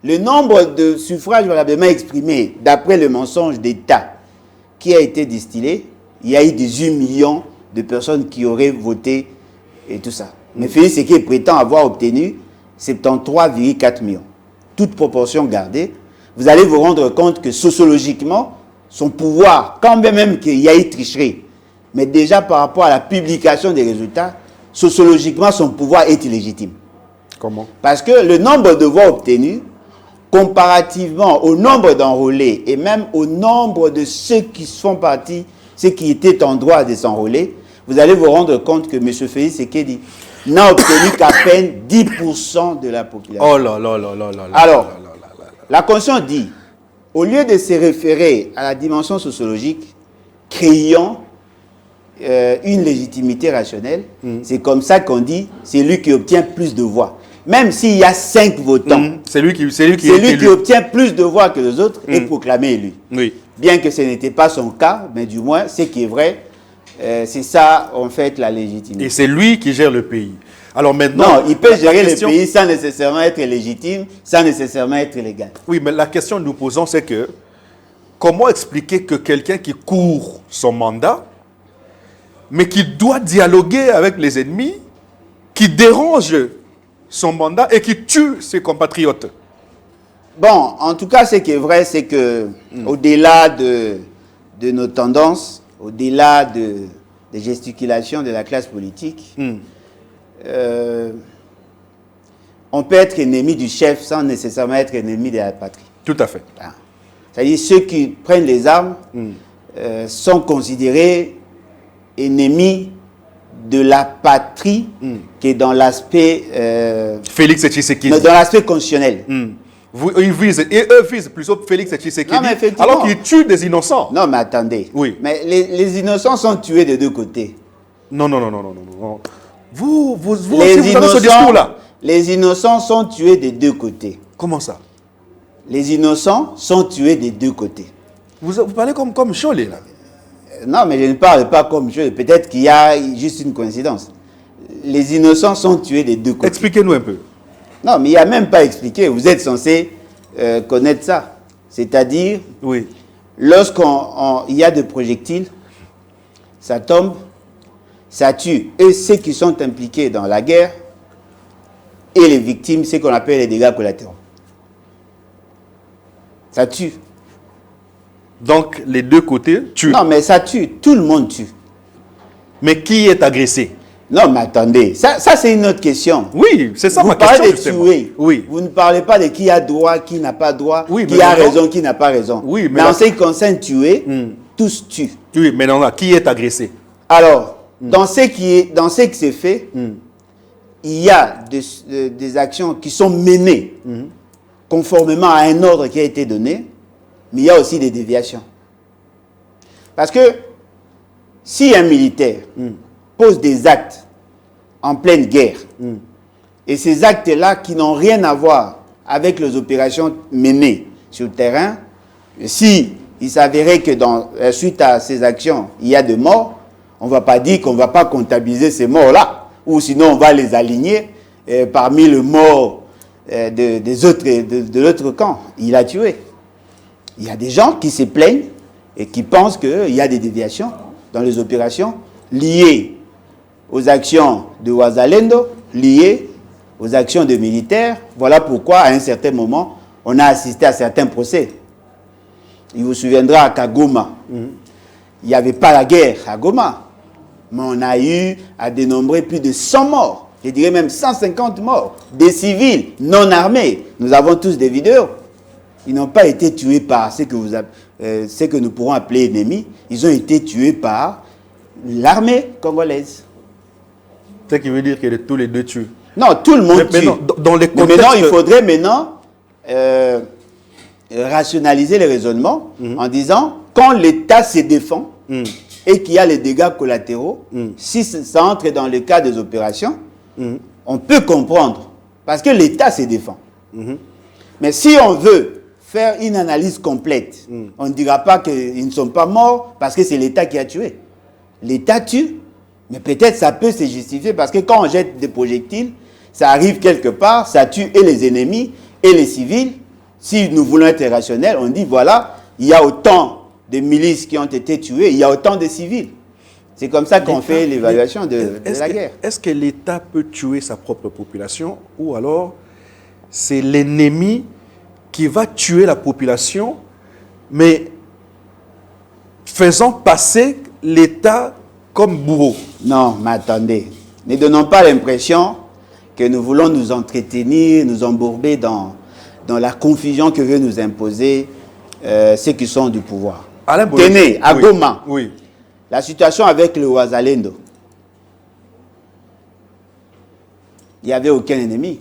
Le nombre de suffrages valablement exprimés, d'après le mensonge d'État qui a été distillé, il y a eu 18 millions de personnes qui auraient voté et tout ça. Mais Félix Tshisekedi prétend avoir obtenu 73,4 millions. Toute proportion gardée, vous allez vous rendre compte que sociologiquement, son pouvoir, quand même qu'il y a eu tricherie, mais déjà par rapport à la publication des résultats, sociologiquement, son pouvoir est illégitime. Comment? Parce que le nombre de voix obtenues, comparativement au nombre d'enrôlés et même au nombre de ceux qui font partie, ceux qui étaient en droit de s'enrôler, vous allez vous rendre compte que M. Félix Tshisekedi n'a obtenu qu'à peine 10% de la population. Oh là là là là là. Alors, la Constitution dit, au lieu de se référer à la dimension sociologique, créons une légitimité rationnelle. C'est comme ça qu'on dit, c'est lui qui obtient plus de voix. Même s'il y a 5 votants, c'est lui qui obtient plus de voix que les autres est proclamé élu. Oui. Bien que ce n'était pas son cas, mais du moins, ce qui est vrai, c'est ça, en fait, la légitimité. Et c'est lui qui gère le pays. Alors maintenant... Non, il peut gérer le pays sans nécessairement être légitime, sans nécessairement être légal. Oui, mais la question que nous posons, c'est que comment expliquer que quelqu'un qui court son mandat, mais qui doit dialoguer avec les ennemis, qui dérange son mandat et qui tue ses compatriotes? Bon, en tout cas, ce qui est vrai, c'est que au-delà de nos tendances, au-delà des gesticulations de la classe politique, on peut être ennemi du chef sans nécessairement être ennemi de la patrie. Tout à fait. C'est-à-dire ceux qui prennent les armes sont considérés ennemis de la patrie qui est dans l'aspect... Félix Tshisekedi. Dans l'aspect constitutionnel. Eux visent plutôt Félix Tshisekedi, alors qu'ils tuent des innocents. Non, mais attendez. Oui. Mais les innocents sont tués des deux côtés. Non. Vous avez ce discours-là. Les innocents sont tués des deux côtés. Comment ça? Les innocents sont tués des deux côtés. Vous parlez comme Cholé, là. Non, mais je ne parle pas comme je. Peut-être qu'il y a juste une coïncidence. Les innocents sont tués des deux côtés. Expliquez-nous un peu. Non, mais il n'y a même pas à expliquer. Vous êtes censé connaître ça. C'est-à-dire, Oui. lorsqu'il y a des projectiles, ça tombe, ça tue. Et ceux qui sont impliqués dans la guerre et les victimes, c'est qu'on appelle les dégâts collatéraux. Ça tue. Donc, les deux côtés tuent. Non, mais ça tue. Tout le monde tue. Mais qui est agressé? Non, mais attendez. Ça c'est une autre question. Oui, c'est ça Vous ma question. parlez de justement. tuer. Oui. Vous ne parlez pas de qui a droit, qui n'a pas droit, Oui, qui mais a maintenant- raison, qui n'a pas raison. Oui, mais mais en là- ce qui concerne tuer, tous tuent. Oui, mais non, là, qui est agressé? Alors, dans ce qui s'est fait, il y a des actions qui sont menées conformément à un ordre qui a été donné, mais il y a aussi des déviations. Parce que si un militaire pose des actes en pleine guerre, et ces actes-là qui n'ont rien à voir avec les opérations menées sur le terrain, si il s'avérait que suite à ces actions, il y a des morts, on ne va pas dire qu'on ne va pas comptabiliser ces morts-là, ou sinon on va les aligner parmi les morts de l'autre camp. Il a tué. Il y a des gens qui se plaignent et qui pensent qu'il y a des déviations dans les opérations liées aux actions de Ouazalendo, liées aux actions de militaires. Voilà pourquoi, à un certain moment, on a assisté à certains procès. Il vous souviendra qu'à Goma, il n'y avait pas la guerre à Goma, mais on a eu à dénombrer plus de 100 morts, je dirais même 150 morts, des civils non armés. Nous avons tous des vidéos. Ils n'ont pas été tués par ce que nous pourrons appeler ennemis. Ils ont été tués par l'armée congolaise. Ce qui veut dire que tous les deux tuent. Non, tout le monde Mais tue. non, dans les Mais contextes... maintenant, il faudrait rationaliser les raisonnements en disant, quand l'État se défend et qu'il y a les dégâts collatéraux, si ça entre dans le cas des opérations, on peut comprendre. Parce que l'État se défend. Mais si on veut faire une analyse complète, on ne dira pas qu'ils ne sont pas morts parce que c'est l'État qui a tué. L'État tue, mais peut-être ça peut se justifier parce que quand on jette des projectiles, ça arrive quelque part, ça tue et les ennemis et les civils. Si nous voulons être rationnels, on dit voilà, il y a autant de milices qui ont été tuées, il y a autant de civils. C'est comme ça qu'on fait l'évaluation de la guerre. Est-ce que l'État peut tuer sa propre population ou alors c'est l'ennemi qui va tuer la population, mais faisant passer l'État comme bourreau? Non, mais attendez. Ne donnons pas l'impression que nous voulons nous entretenir, nous embourber dans la confusion que veut nous imposer ceux qui sont du pouvoir. Tenez, à Goma, la situation avec le Ouazalendo, il n'y avait aucun ennemi.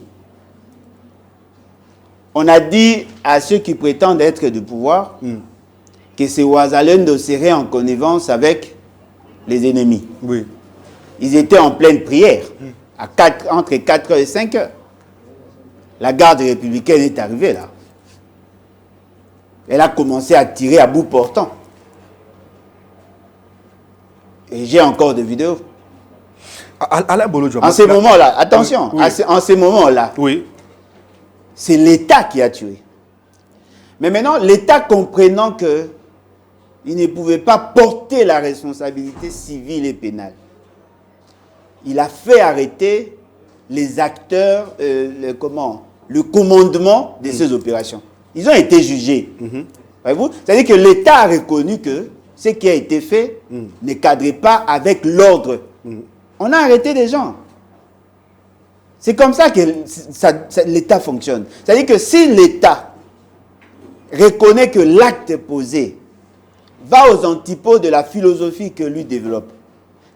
On a dit à ceux qui prétendent être du pouvoir que ces Ouazalendo seraient en connivence avec les ennemis. Oui. Ils étaient en pleine prière, entre 4h et 5h. La garde républicaine est arrivée là. Elle a commencé à tirer à bout portant. Et j'ai encore des vidéos. Alain Bolodjo. En ces moments-là, attention, Oui. En ces moments-là, Oui. c'est l'État qui a tué. Mais maintenant, l'État comprenant qu'il ne pouvait pas porter la responsabilité civile et pénale, il a fait arrêter les acteurs, le commandement de ces opérations. Ils ont été jugés. Voyez-vous? C'est-à-dire que l'État a reconnu que ce qui a été fait ne cadrait pas avec l'ordre. On a arrêté des gens. C'est comme ça que l'État fonctionne. C'est-à-dire que si l'État reconnaît que l'acte posé va aux antipodes de la philosophie que lui développe,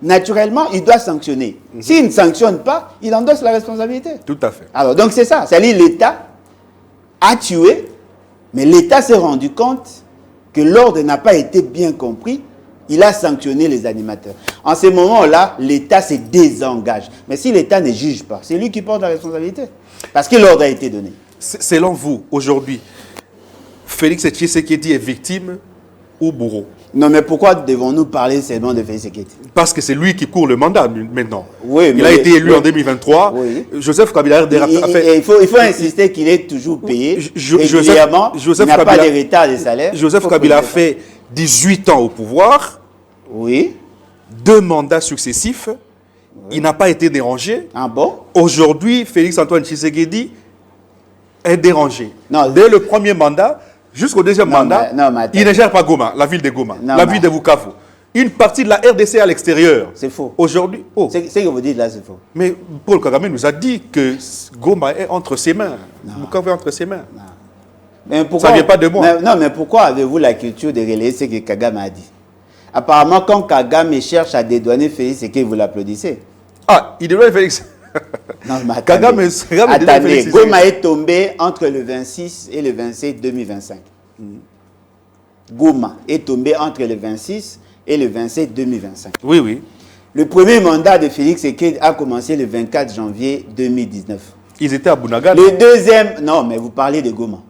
naturellement, il doit sanctionner. S'il ne sanctionne pas, il endosse la responsabilité. Tout à fait. Alors, donc c'est ça. C'est-à-dire l'État a tué, mais l'État s'est rendu compte que l'ordre n'a pas été bien compris. Il a sanctionné les animateurs. En ce moment-là, l'État se désengage. Mais si l'État ne juge pas, c'est lui qui porte la responsabilité. Parce que l'ordre a été donné. Selon vous, aujourd'hui, Félix Tshisekedi est victime ou bourreau. Non, mais pourquoi devons-nous parler seulement de Félix Tshisekedi? Parce que c'est lui qui court le mandat maintenant. Oui, il a été élu en 2023. Oui. Joseph Kabila a fait... Il faut insister qu'il est toujours payé régulièrement. Joseph il n'a pas Kabila, de retard de salaire. Joseph Kabila a fait 18 ans au pouvoir. Oui. 2 mandats successifs. Il n'a pas été dérangé. Ah bon? Aujourd'hui, Félix-Antoine Tshisekedi est dérangé. Non. Dès le premier mandat jusqu'au deuxième mandat, mais il ne gère pas Goma, la ville de Goma, Non, la ville de Bukavu. Une partie de la RDC à l'extérieur. C'est faux. Aujourd'hui, Ce que vous dites là, c'est faux. mais Paul Kagame nous a dit que Goma est entre ses mains. Bukavu est entre ses mains. Mais pourquoi, ça ne vient pas de moi. Mais pourquoi avez-vous la culture de relayer ce que Kagame a dit? Apparemment, quand Kagame cherche à dédouaner Félix, c'est que vous l'applaudissez. Ah, il dédouane Félix. Non, mais Kagame attendez, Goma est tombé entre le 26 et le 27 2025. Goma est tombé entre le 26 et le 27 2025. Oui, oui. Le premier mandat de Félix Tshisekedi a commencé le 24 janvier 2019. Ils étaient à Bounaga. Le deuxième, non, mais vous parlez de Goma.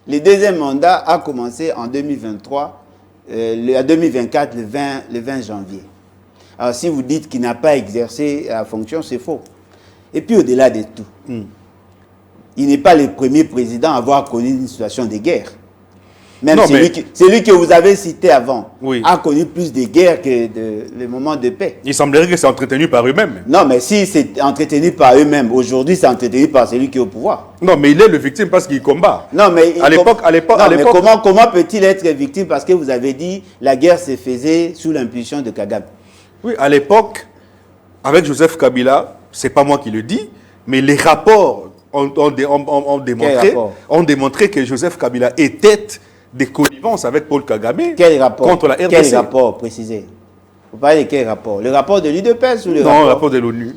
Le deuxième mandat a commencé en 2023, à 2024, le 20 janvier. Alors, si vous dites qu'il n'a pas exercé la fonction, c'est faux. Et puis, au-delà de tout, il n'est pas le premier président à avoir connu une situation de guerre. Même celui que vous avez cité avant a connu plus de guerres que le moment de paix. Il semblerait que c'est entretenu par eux-mêmes. Non, mais si c'est entretenu par eux-mêmes, aujourd'hui, c'est entretenu par celui qui est au pouvoir. Non, mais il est le victime parce qu'il combat. Non, mais à l'époque, comment peut-il être victime? Parce que vous avez dit la guerre se faisait sous l'impulsion de Kagame. Oui, à l'époque, avec Joseph Kabila, c'est pas moi qui le dis, mais les rapports ont démontré que Joseph Kabila était des connivences avec Paul Kagame contre la RDC. Quel rapport, précisez? Vous parlez de quel rapport? Le rapport de l'UDPS ou le rapport? Non, le rapport de l'ONU.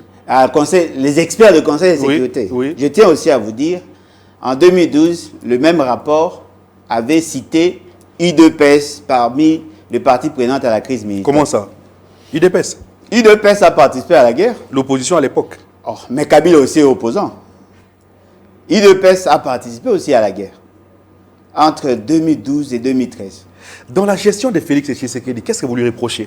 Les experts du Conseil de sécurité. Oui. Je tiens aussi à vous dire, en 2012, le même rapport avait cité UDPS parmi les parties prenantes à la crise militaire. Comment ça? UDPS. UDPS a participé à la guerre. L'opposition à l'époque. Oh, mais Kabila aussi est opposant. UDPS a participé aussi à la guerre entre 2012 et 2013. Dans la gestion de Félix Tshisekedi, qu'est-ce que vous lui reprochez?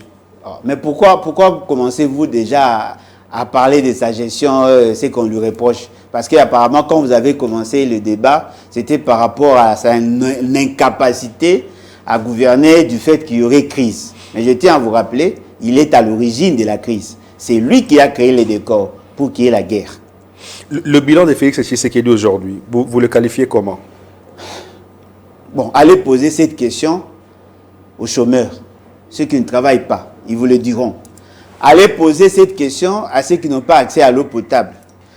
Mais pourquoi commencez-vous déjà à parler de sa gestion, ce qu'on lui reproche? Parce qu'apparemment, quand vous avez commencé le débat, c'était par rapport à sa incapacité à gouverner du fait qu'il y aurait crise. Mais je tiens à vous rappeler, il est à l'origine de la crise. C'est lui qui a créé les décors pour qu'il y ait la guerre. Le bilan de Félix Tshisekedi aujourd'hui, vous le qualifiez comment? Bon, allez poser cette question aux chômeurs, ceux qui ne travaillent pas, ils vous le diront. Allez poser cette question à ceux qui n'ont pas accès à l'eau potable.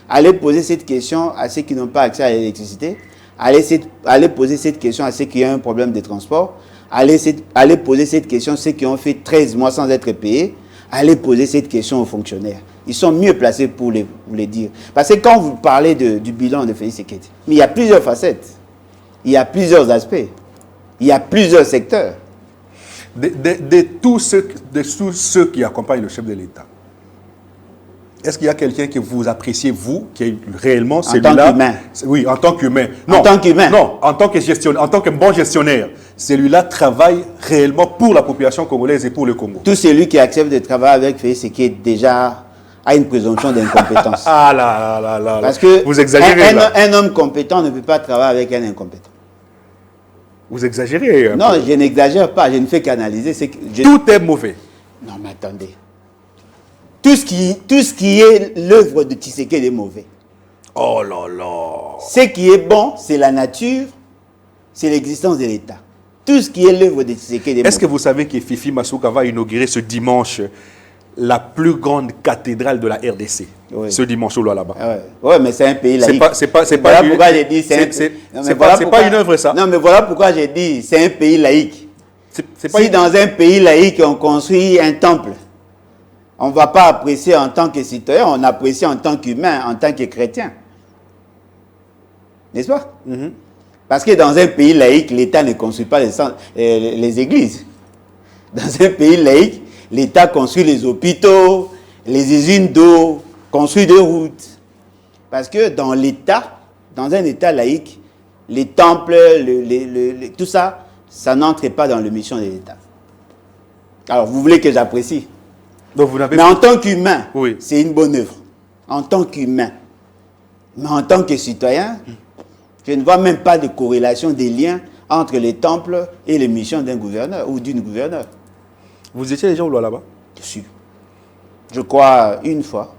Allez poser cette question à ceux qui n'ont pas accès à l'électricité. Allez poser cette question à ceux qui ont un problème de transport. Allez poser cette question à ceux qui ont fait 13 mois sans être payés. Allez poser cette question aux fonctionnaires. Ils sont mieux placés pour vous les dire. Parce que quand vous parlez du bilan de Félix Tshisekedi, il y a plusieurs facettes. Il y a plusieurs aspects. Il y a plusieurs secteurs. De tous ceux qui accompagnent le chef de l'État, est-ce qu'il y a quelqu'un que vous appréciez, vous, qui est réellement celui-là? En tant qu'humain. Oui, en tant qu'humain. En tant qu'humain. Non, en tant que gestionnaire, en tant que bon gestionnaire. Celui-là travaille réellement pour la population congolaise et pour le Congo. Tout celui qui accepte de travailler avec Félix Tshisekedi déjà a une présomption d'incompétence. Ah là. Parce que vous exagérez un homme compétent ne peut pas travailler avec un incompétent. Vous exagérez. Non, je n'exagère pas, je ne fais qu'analyser. Tout est mauvais. Non, mais attendez. Tout ce qui est l'œuvre de Tshisekedi est mauvais. Oh là là. Ce qui est bon, c'est la nature, c'est l'existence de l'État. Tout ce qui est l'œuvre de Tshisekedi est mauvais. Est-ce que vous savez que Fifi Masuka va inaugurer ce dimanche la plus grande cathédrale de la RDC? Oui. Ce dimanche-là, là-bas. Oui, mais c'est un pays laïque. Voilà pourquoi j'ai dit c'est pas une œuvre, ça. Non, mais voilà pourquoi j'ai dit c'est un pays laïque. Si dans un pays laïque, on construit un temple, on ne va pas apprécier en tant que citoyen, on apprécie en tant qu'humain, en tant que chrétien. N'est-ce pas? Parce que dans un pays laïque, l'État ne construit pas les églises. Dans un pays laïque, l'État construit les hôpitaux, les usines d'eau, construit des routes. Parce que dans un État laïque, les temples, tout ça, ça n'entre pas dans la mission de l'État. Alors, vous voulez que j'apprécie? Donc vous n'avez Mais en tant qu'humain, Oui. c'est une bonne œuvre. En tant qu'humain. Mais en tant que citoyen, je ne vois même pas de corrélation, des liens entre les temples et les missions d'un gouverneur ou d'une gouverneure. Vous étiez déjà au Lualaba? Je suis. Je crois une fois.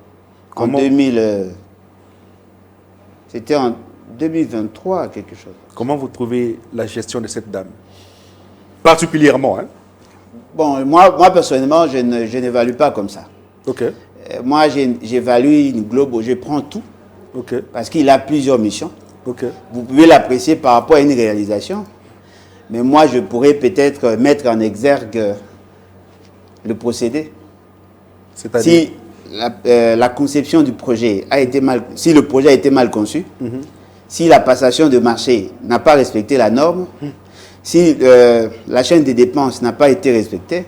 Comment? En 2000. C'était en 2023, quelque chose. Comment vous trouvez la gestion de cette dame? Particulièrement, hein? Bon, moi personnellement, je n'évalue pas comme ça. Ok. Moi, j'évalue une globe, je prends tout, Ok. parce qu'il a plusieurs missions. Ok. Vous pouvez l'apprécier par rapport à une réalisation, mais moi, je pourrais peut-être mettre en exergue le procédé. C'est-à-dire? Si la conception du projet a été si le projet a été mal conçu, si la passation de marché n'a pas respecté la norme, si la chaîne des dépenses n'a pas été respectée,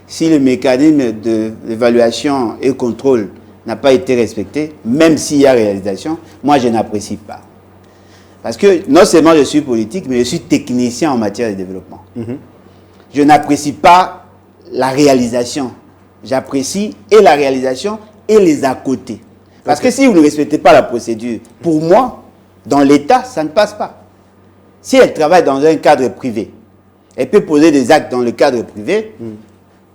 si le mécanisme d'évaluation et contrôle n'a pas été respecté, même s'il y a réalisation, moi je n'apprécie pas. Parce que non seulement je suis politique, mais je suis technicien en matière de développement. Je n'apprécie pas la réalisation. J'apprécie et la réalisation et les à côté. Parce que si vous ne respectez pas la procédure, pour moi, dans l'État, ça ne passe pas. Si elle travaille dans un cadre privé, elle peut poser des actes dans le cadre privé,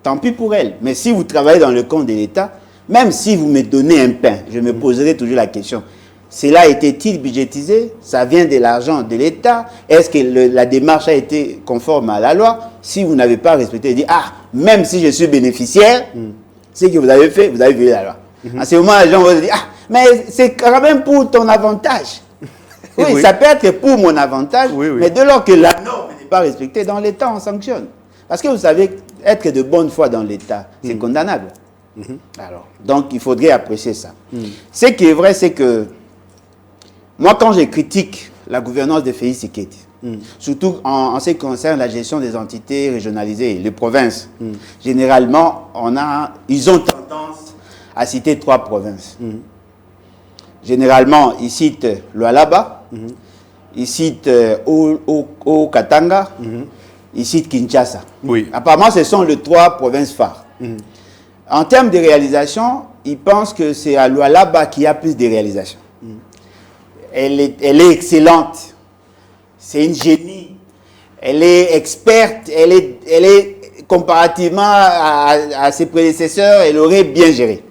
tant pis pour elle. Mais si vous travaillez dans le compte de l'État, même si vous me donnez un pain, je me poserai toujours la question. Cela a été-il budgétisé? Ça vient de l'argent de l'État? Est-ce que la démarche a été conforme à la loi? Si vous n'avez pas respecté, dites, ah, même si je suis bénéficiaire, ce que vous avez fait, vous avez violé la loi. À ce moment, les gens vont dire, ah, mais c'est quand même pour ton avantage. Oui, Oui. ça peut être pour mon avantage, Oui, oui. mais dès lors que la norme n'est pas respectée, dans l'État, on sanctionne. Parce que vous savez, être de bonne foi dans l'État, c'est condamnable. Alors, donc, il faudrait apprécier ça. Ce qui est vrai, c'est que moi, quand je critique la gouvernance de Félix Tshisekedi, surtout en ce qui concerne la gestion des entités régionalisées, les provinces, généralement, ils ont tendance à citer 3 provinces. Généralement, ils citent le Alaba, ils citent au Katanga, ils citent Kinshasa. Oui. Apparemment, ce sont les 3 provinces phares. En termes de réalisation, ils pensent que c'est à Lualaba qu'il y a plus de réalisations. Elle est excellente. C'est une génie. Elle est experte. Elle est comparativement à ses prédécesseurs, elle aurait bien géré.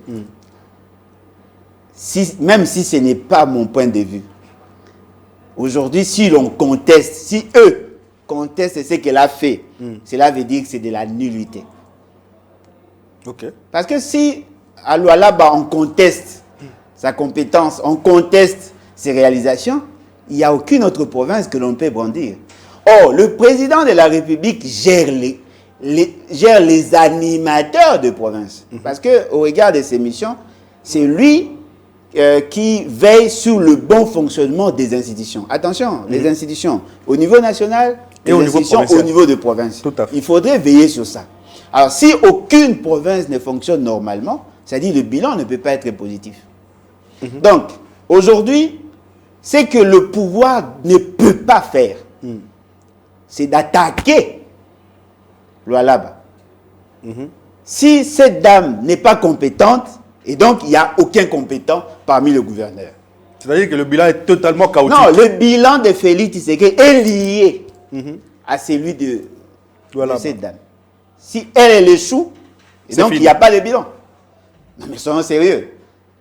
Même si ce n'est pas mon point de vue. Aujourd'hui, si l'on conteste, si eux contestent ce qu'elle a fait, cela veut dire que c'est de la nullité. Ok. Parce que si à Lualaba, on conteste sa compétence, on conteste ses réalisations, il n'y a aucune autre province que l'on peut brandir. Or, le président de la République gère les animateurs de province. Parce qu'au regard de ses missions, c'est lui qui veille sur le bon fonctionnement des institutions. Attention, les institutions au niveau national et au les niveau institutions provincial. au niveau de province. Tout à fait. Il faudrait veiller sur ça. Alors, si aucune province ne fonctionne normalement, c'est-à-dire le bilan ne peut pas être positif. Donc, aujourd'hui, ce que le pouvoir ne peut pas faire, c'est d'attaquer Lualaba. Si cette dame n'est pas compétente, et donc il n'y a aucun compétent parmi le gouverneur. C'est-à-dire que le bilan est totalement chaotique. Non, le bilan de Félix Tshisekedi est lié à celui de cette dame. Si elle échoue, et donc fini. il n'y a pas de bilan. Non mais soyons sérieux.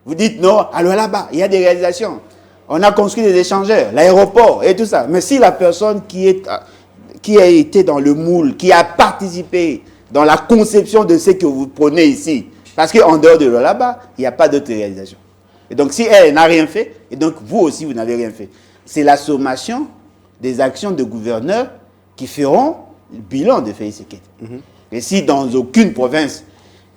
Vous dites non, alors là-bas, il y a des réalisations. On a construit des échangeurs, l'aéroport et tout ça. Mais si la personne qui a été dans le moule, qui a participé dans la conception de ce que vous prenez ici, parce qu'en dehors de là-bas, il n'y a pas d'autre réalisation. Et donc si elle n'a rien fait, et donc vous aussi vous n'avez rien fait. C'est la sommation des actions de gouverneurs qui feront le bilan de Félix Tshisekedi. Et si dans aucune province,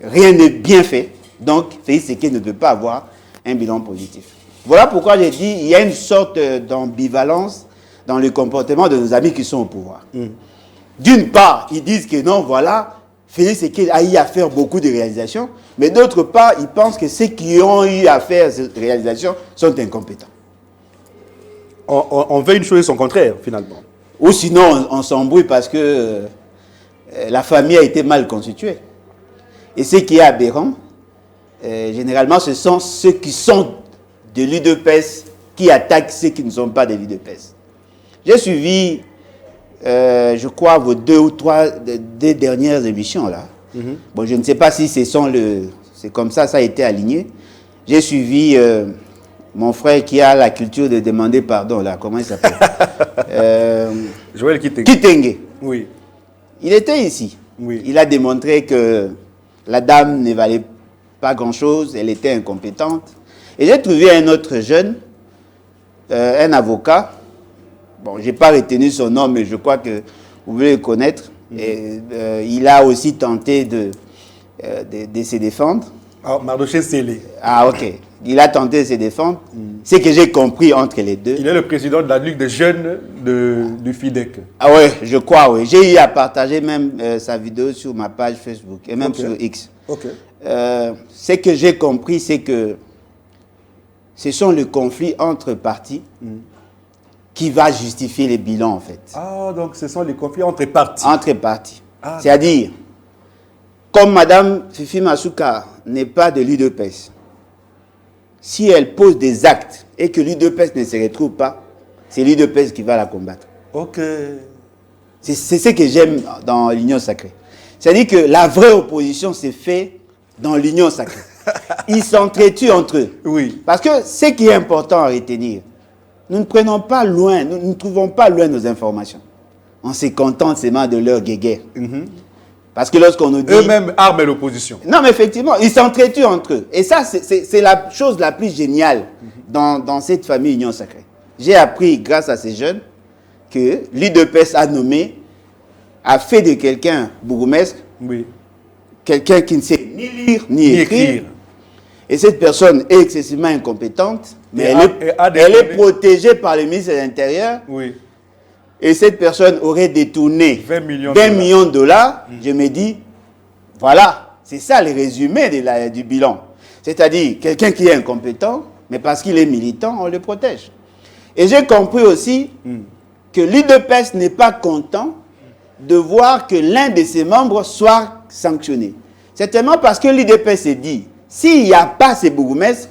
rien n'est bien fait, donc Félix Tshisekedi ne peut pas avoir un bilan positif. Voilà pourquoi j'ai dit qu'il y a une sorte d'ambivalence dans le comportement de nos amis qui sont au pouvoir. D'une part, ils disent que non, voilà, Félix Tshisekedi a eu à faire beaucoup de réalisations, mais d'autre part, ils pensent que ceux qui ont eu à faire ces réalisations sont incompétents. On veut une chose et son contraire, finalement. Ou sinon, on s'embrouille parce que la famille a été mal constituée. Et ce qui est aberrant, généralement, ce sont ceux qui sont de l'UDPS qui attaquent ceux qui ne sont pas de l'UDPS. J'ai suivi, je crois, vos 2 ou 3 des dernières émissions là. Bon, je ne sais pas si c'est comme ça, ça a été aligné. J'ai suivi mon frère qui a la culture de demander pardon là. Comment il s'appelle? Joël Kitenge. Kitenge. Oui. Il était ici. Oui. Il a démontré que la dame ne valait pas grand-chose, elle était incompétente. Et j'ai trouvé un autre jeune, un avocat. Bon, je n'ai pas retenu son nom, mais je crois que vous voulez le connaître. Et, il a aussi tenté de se défendre. Ah, Mardoché Sélé. Ah, ok. Il a tenté de se défendre. C'est que j'ai compris entre les deux. Il est le président de la Ligue des jeunes du FIDEC. Ah ouais, je crois, oui. J'ai eu à partager même sa vidéo sur ma page Facebook et même sur X. Ok. Ce que j'ai compris, c'est que ce sont les conflits entre partis qui va justifier les bilans, en fait. Ah, donc ce sont les conflits entre partis. Entre partis. Ah, c'est-à-dire, comme Mme Fifi Masuka n'est pas de l'UDPS, si elle pose des actes et que l'UDPS ne se retrouve pas, c'est l'UDPS qui va la combattre. Ok. C'est ce que j'aime dans l'union sacrée. C'est-à-dire que la vraie opposition s'est faite dans l'union sacrée. Ils s'entretuent entre eux. Oui. Parce que ce qui est important à retenir, nous ne prenons pas loin, nous ne trouvons pas loin nos informations. On se contente seulement de leur guéguerre. Parce que lorsqu'on nous dit... Eux-mêmes arment l'opposition. Non, mais effectivement, ils s'entretuent entre eux. Et ça, c'est la chose la plus géniale dans cette famille Union Sacrée. J'ai appris, grâce à ces jeunes, que l'UDPS a fait de quelqu'un bourgmestre, Oui. quelqu'un qui ne sait ni lire ni écrire. Et cette personne est excessivement incompétente, mais elle est protégée par le ministre de l'Intérieur. Oui. Et cette personne aurait détourné 20 millions de dollars. Je me dis, voilà, c'est ça le résumé du bilan. C'est-à-dire, quelqu'un qui est incompétent, mais parce qu'il est militant, on le protège. Et j'ai compris aussi que l'UDPS n'est pas content de voir que l'un de ses membres soit sanctionné. Certainement parce que l'UDPS s'est dit, s'il n'y a pas ces bourgmestres,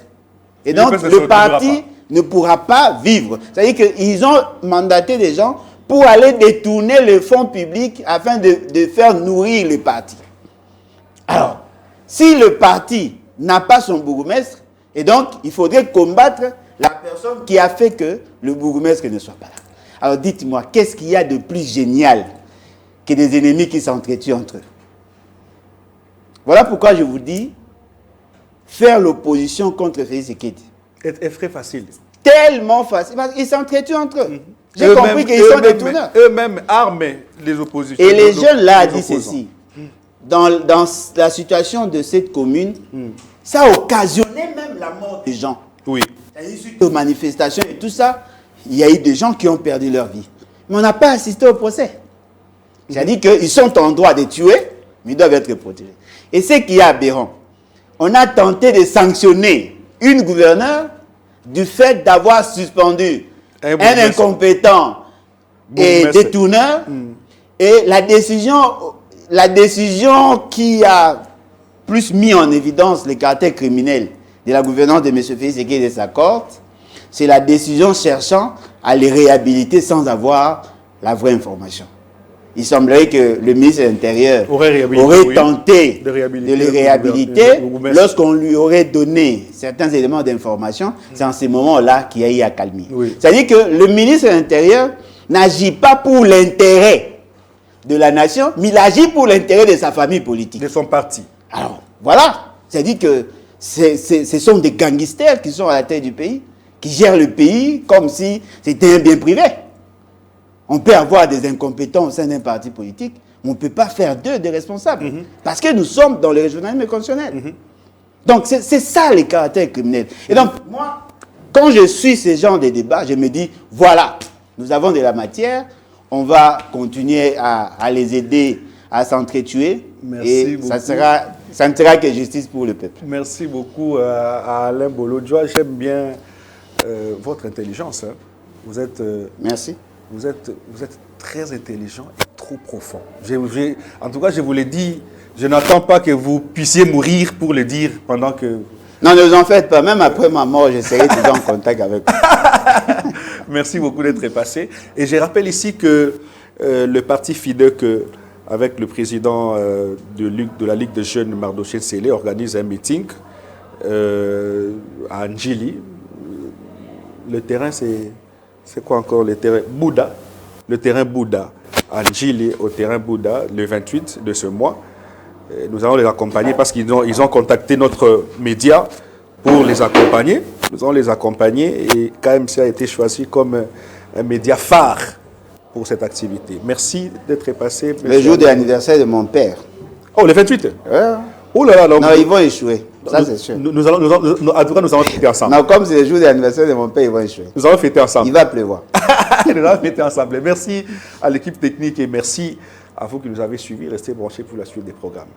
et donc le parti ne pourra pas vivre. C'est-à-dire qu'ils ont mandaté des gens pour aller détourner le fonds public afin de faire nourrir le parti. Alors, si le parti n'a pas son bourgmestre, et donc il faudrait combattre la personne qui a fait que le bourgmestre ne soit pas là. Alors dites-moi, qu'est-ce qu'il y a de plus génial que des ennemis qui s'entretuent entre eux? Voilà pourquoi je vous dis, faire l'opposition contre Félix Tshisekedi est très facile. Tellement facile, parce qu'ils s'entretuent entre eux. J'ai compris qu'ils sont des tourneurs. Eux-mêmes arment les oppositions. Et les jeunes là a dit ceci. Dans la situation de cette commune, ça a occasionné même la mort des gens. Oui. Suite aux manifestations et tout ça, il y a eu des gens qui ont perdu leur vie. Mais on n'a pas assisté au procès. C'est-à-dire qu'ils sont en droit de tuer, mais ils doivent être protégés. Et ce qui est aberrant, on a tenté de sanctionner une gouverneure du fait d'avoir suspendu un incompétent et détourneur. Et la décision qui a plus mis en évidence le caractère criminel de la gouvernance de M. Félix Tshisekedi et de sa cohorte, c'est la décision cherchant à les réhabiliter sans avoir la vraie information. Il semblerait que le ministre de l'Intérieur aurait tenté de les réhabiliter lorsqu'on lui aurait donné certains éléments d'information. C'est en ce moment-là qu'il y a eu accalmie. C'est-à-dire que le ministre de l'Intérieur n'agit pas pour l'intérêt de la nation, mais il agit pour l'intérêt de sa famille politique. De son parti. Alors, voilà. C'est-à-dire que ce sont des gangsters qui sont à la tête du pays, qui gèrent le pays comme si c'était un bien privé. On peut avoir des incompétents au sein d'un parti politique, mais on ne peut pas faire d'eux des responsables. Parce que nous sommes dans le régionalisme constitutionnel. Donc, c'est ça les caractères criminels. Et donc, moi, quand je suis ce genre de débat, je me dis, voilà, nous avons de la matière, on va continuer à les aider à s'entretuer. Et ça ne sera que justice pour le peuple. Merci beaucoup à Alain Bolodjoa. J'aime bien votre intelligence. Hein. Vous êtes... Merci. Vous êtes très intelligent et trop profond. En tout cas, je vous l'ai dit, je n'attends pas que vous puissiez mourir pour le dire pendant que... Non, ne vous en faites pas. Même après ma mort, je serai toujours en contact avec vous. Merci beaucoup d'être passé. Et je rappelle ici que le parti FIDEC, avec le président de la Ligue de jeunes Mardoché Sélé, organise un meeting à Njili. Le terrain, c'est quoi encore le terrain? Bouddha. Le terrain Bouddha. À Njili, au terrain Bouddha, le 28 de ce mois. Nous allons les accompagner parce qu'ils ont contacté notre média pour les accompagner. Nous allons les accompagner et KMC a été choisi comme un média phare pour cette activité. Merci d'être passé. Le jour de l'anniversaire de mon père. Oh, le 28 Ouais. Oh là là, non, ils vont échouer. Ça, c'est sûr. Nous allons fêter ensemble. Non, comme c'est le jour de l'anniversaire de mon père, ils vont échouer. Nous allons fêter ensemble. Il va pleuvoir. Nous allons fêter ensemble. Merci à l'équipe technique et merci à vous qui nous avez suivis. Restez branchés pour la suite des programmes.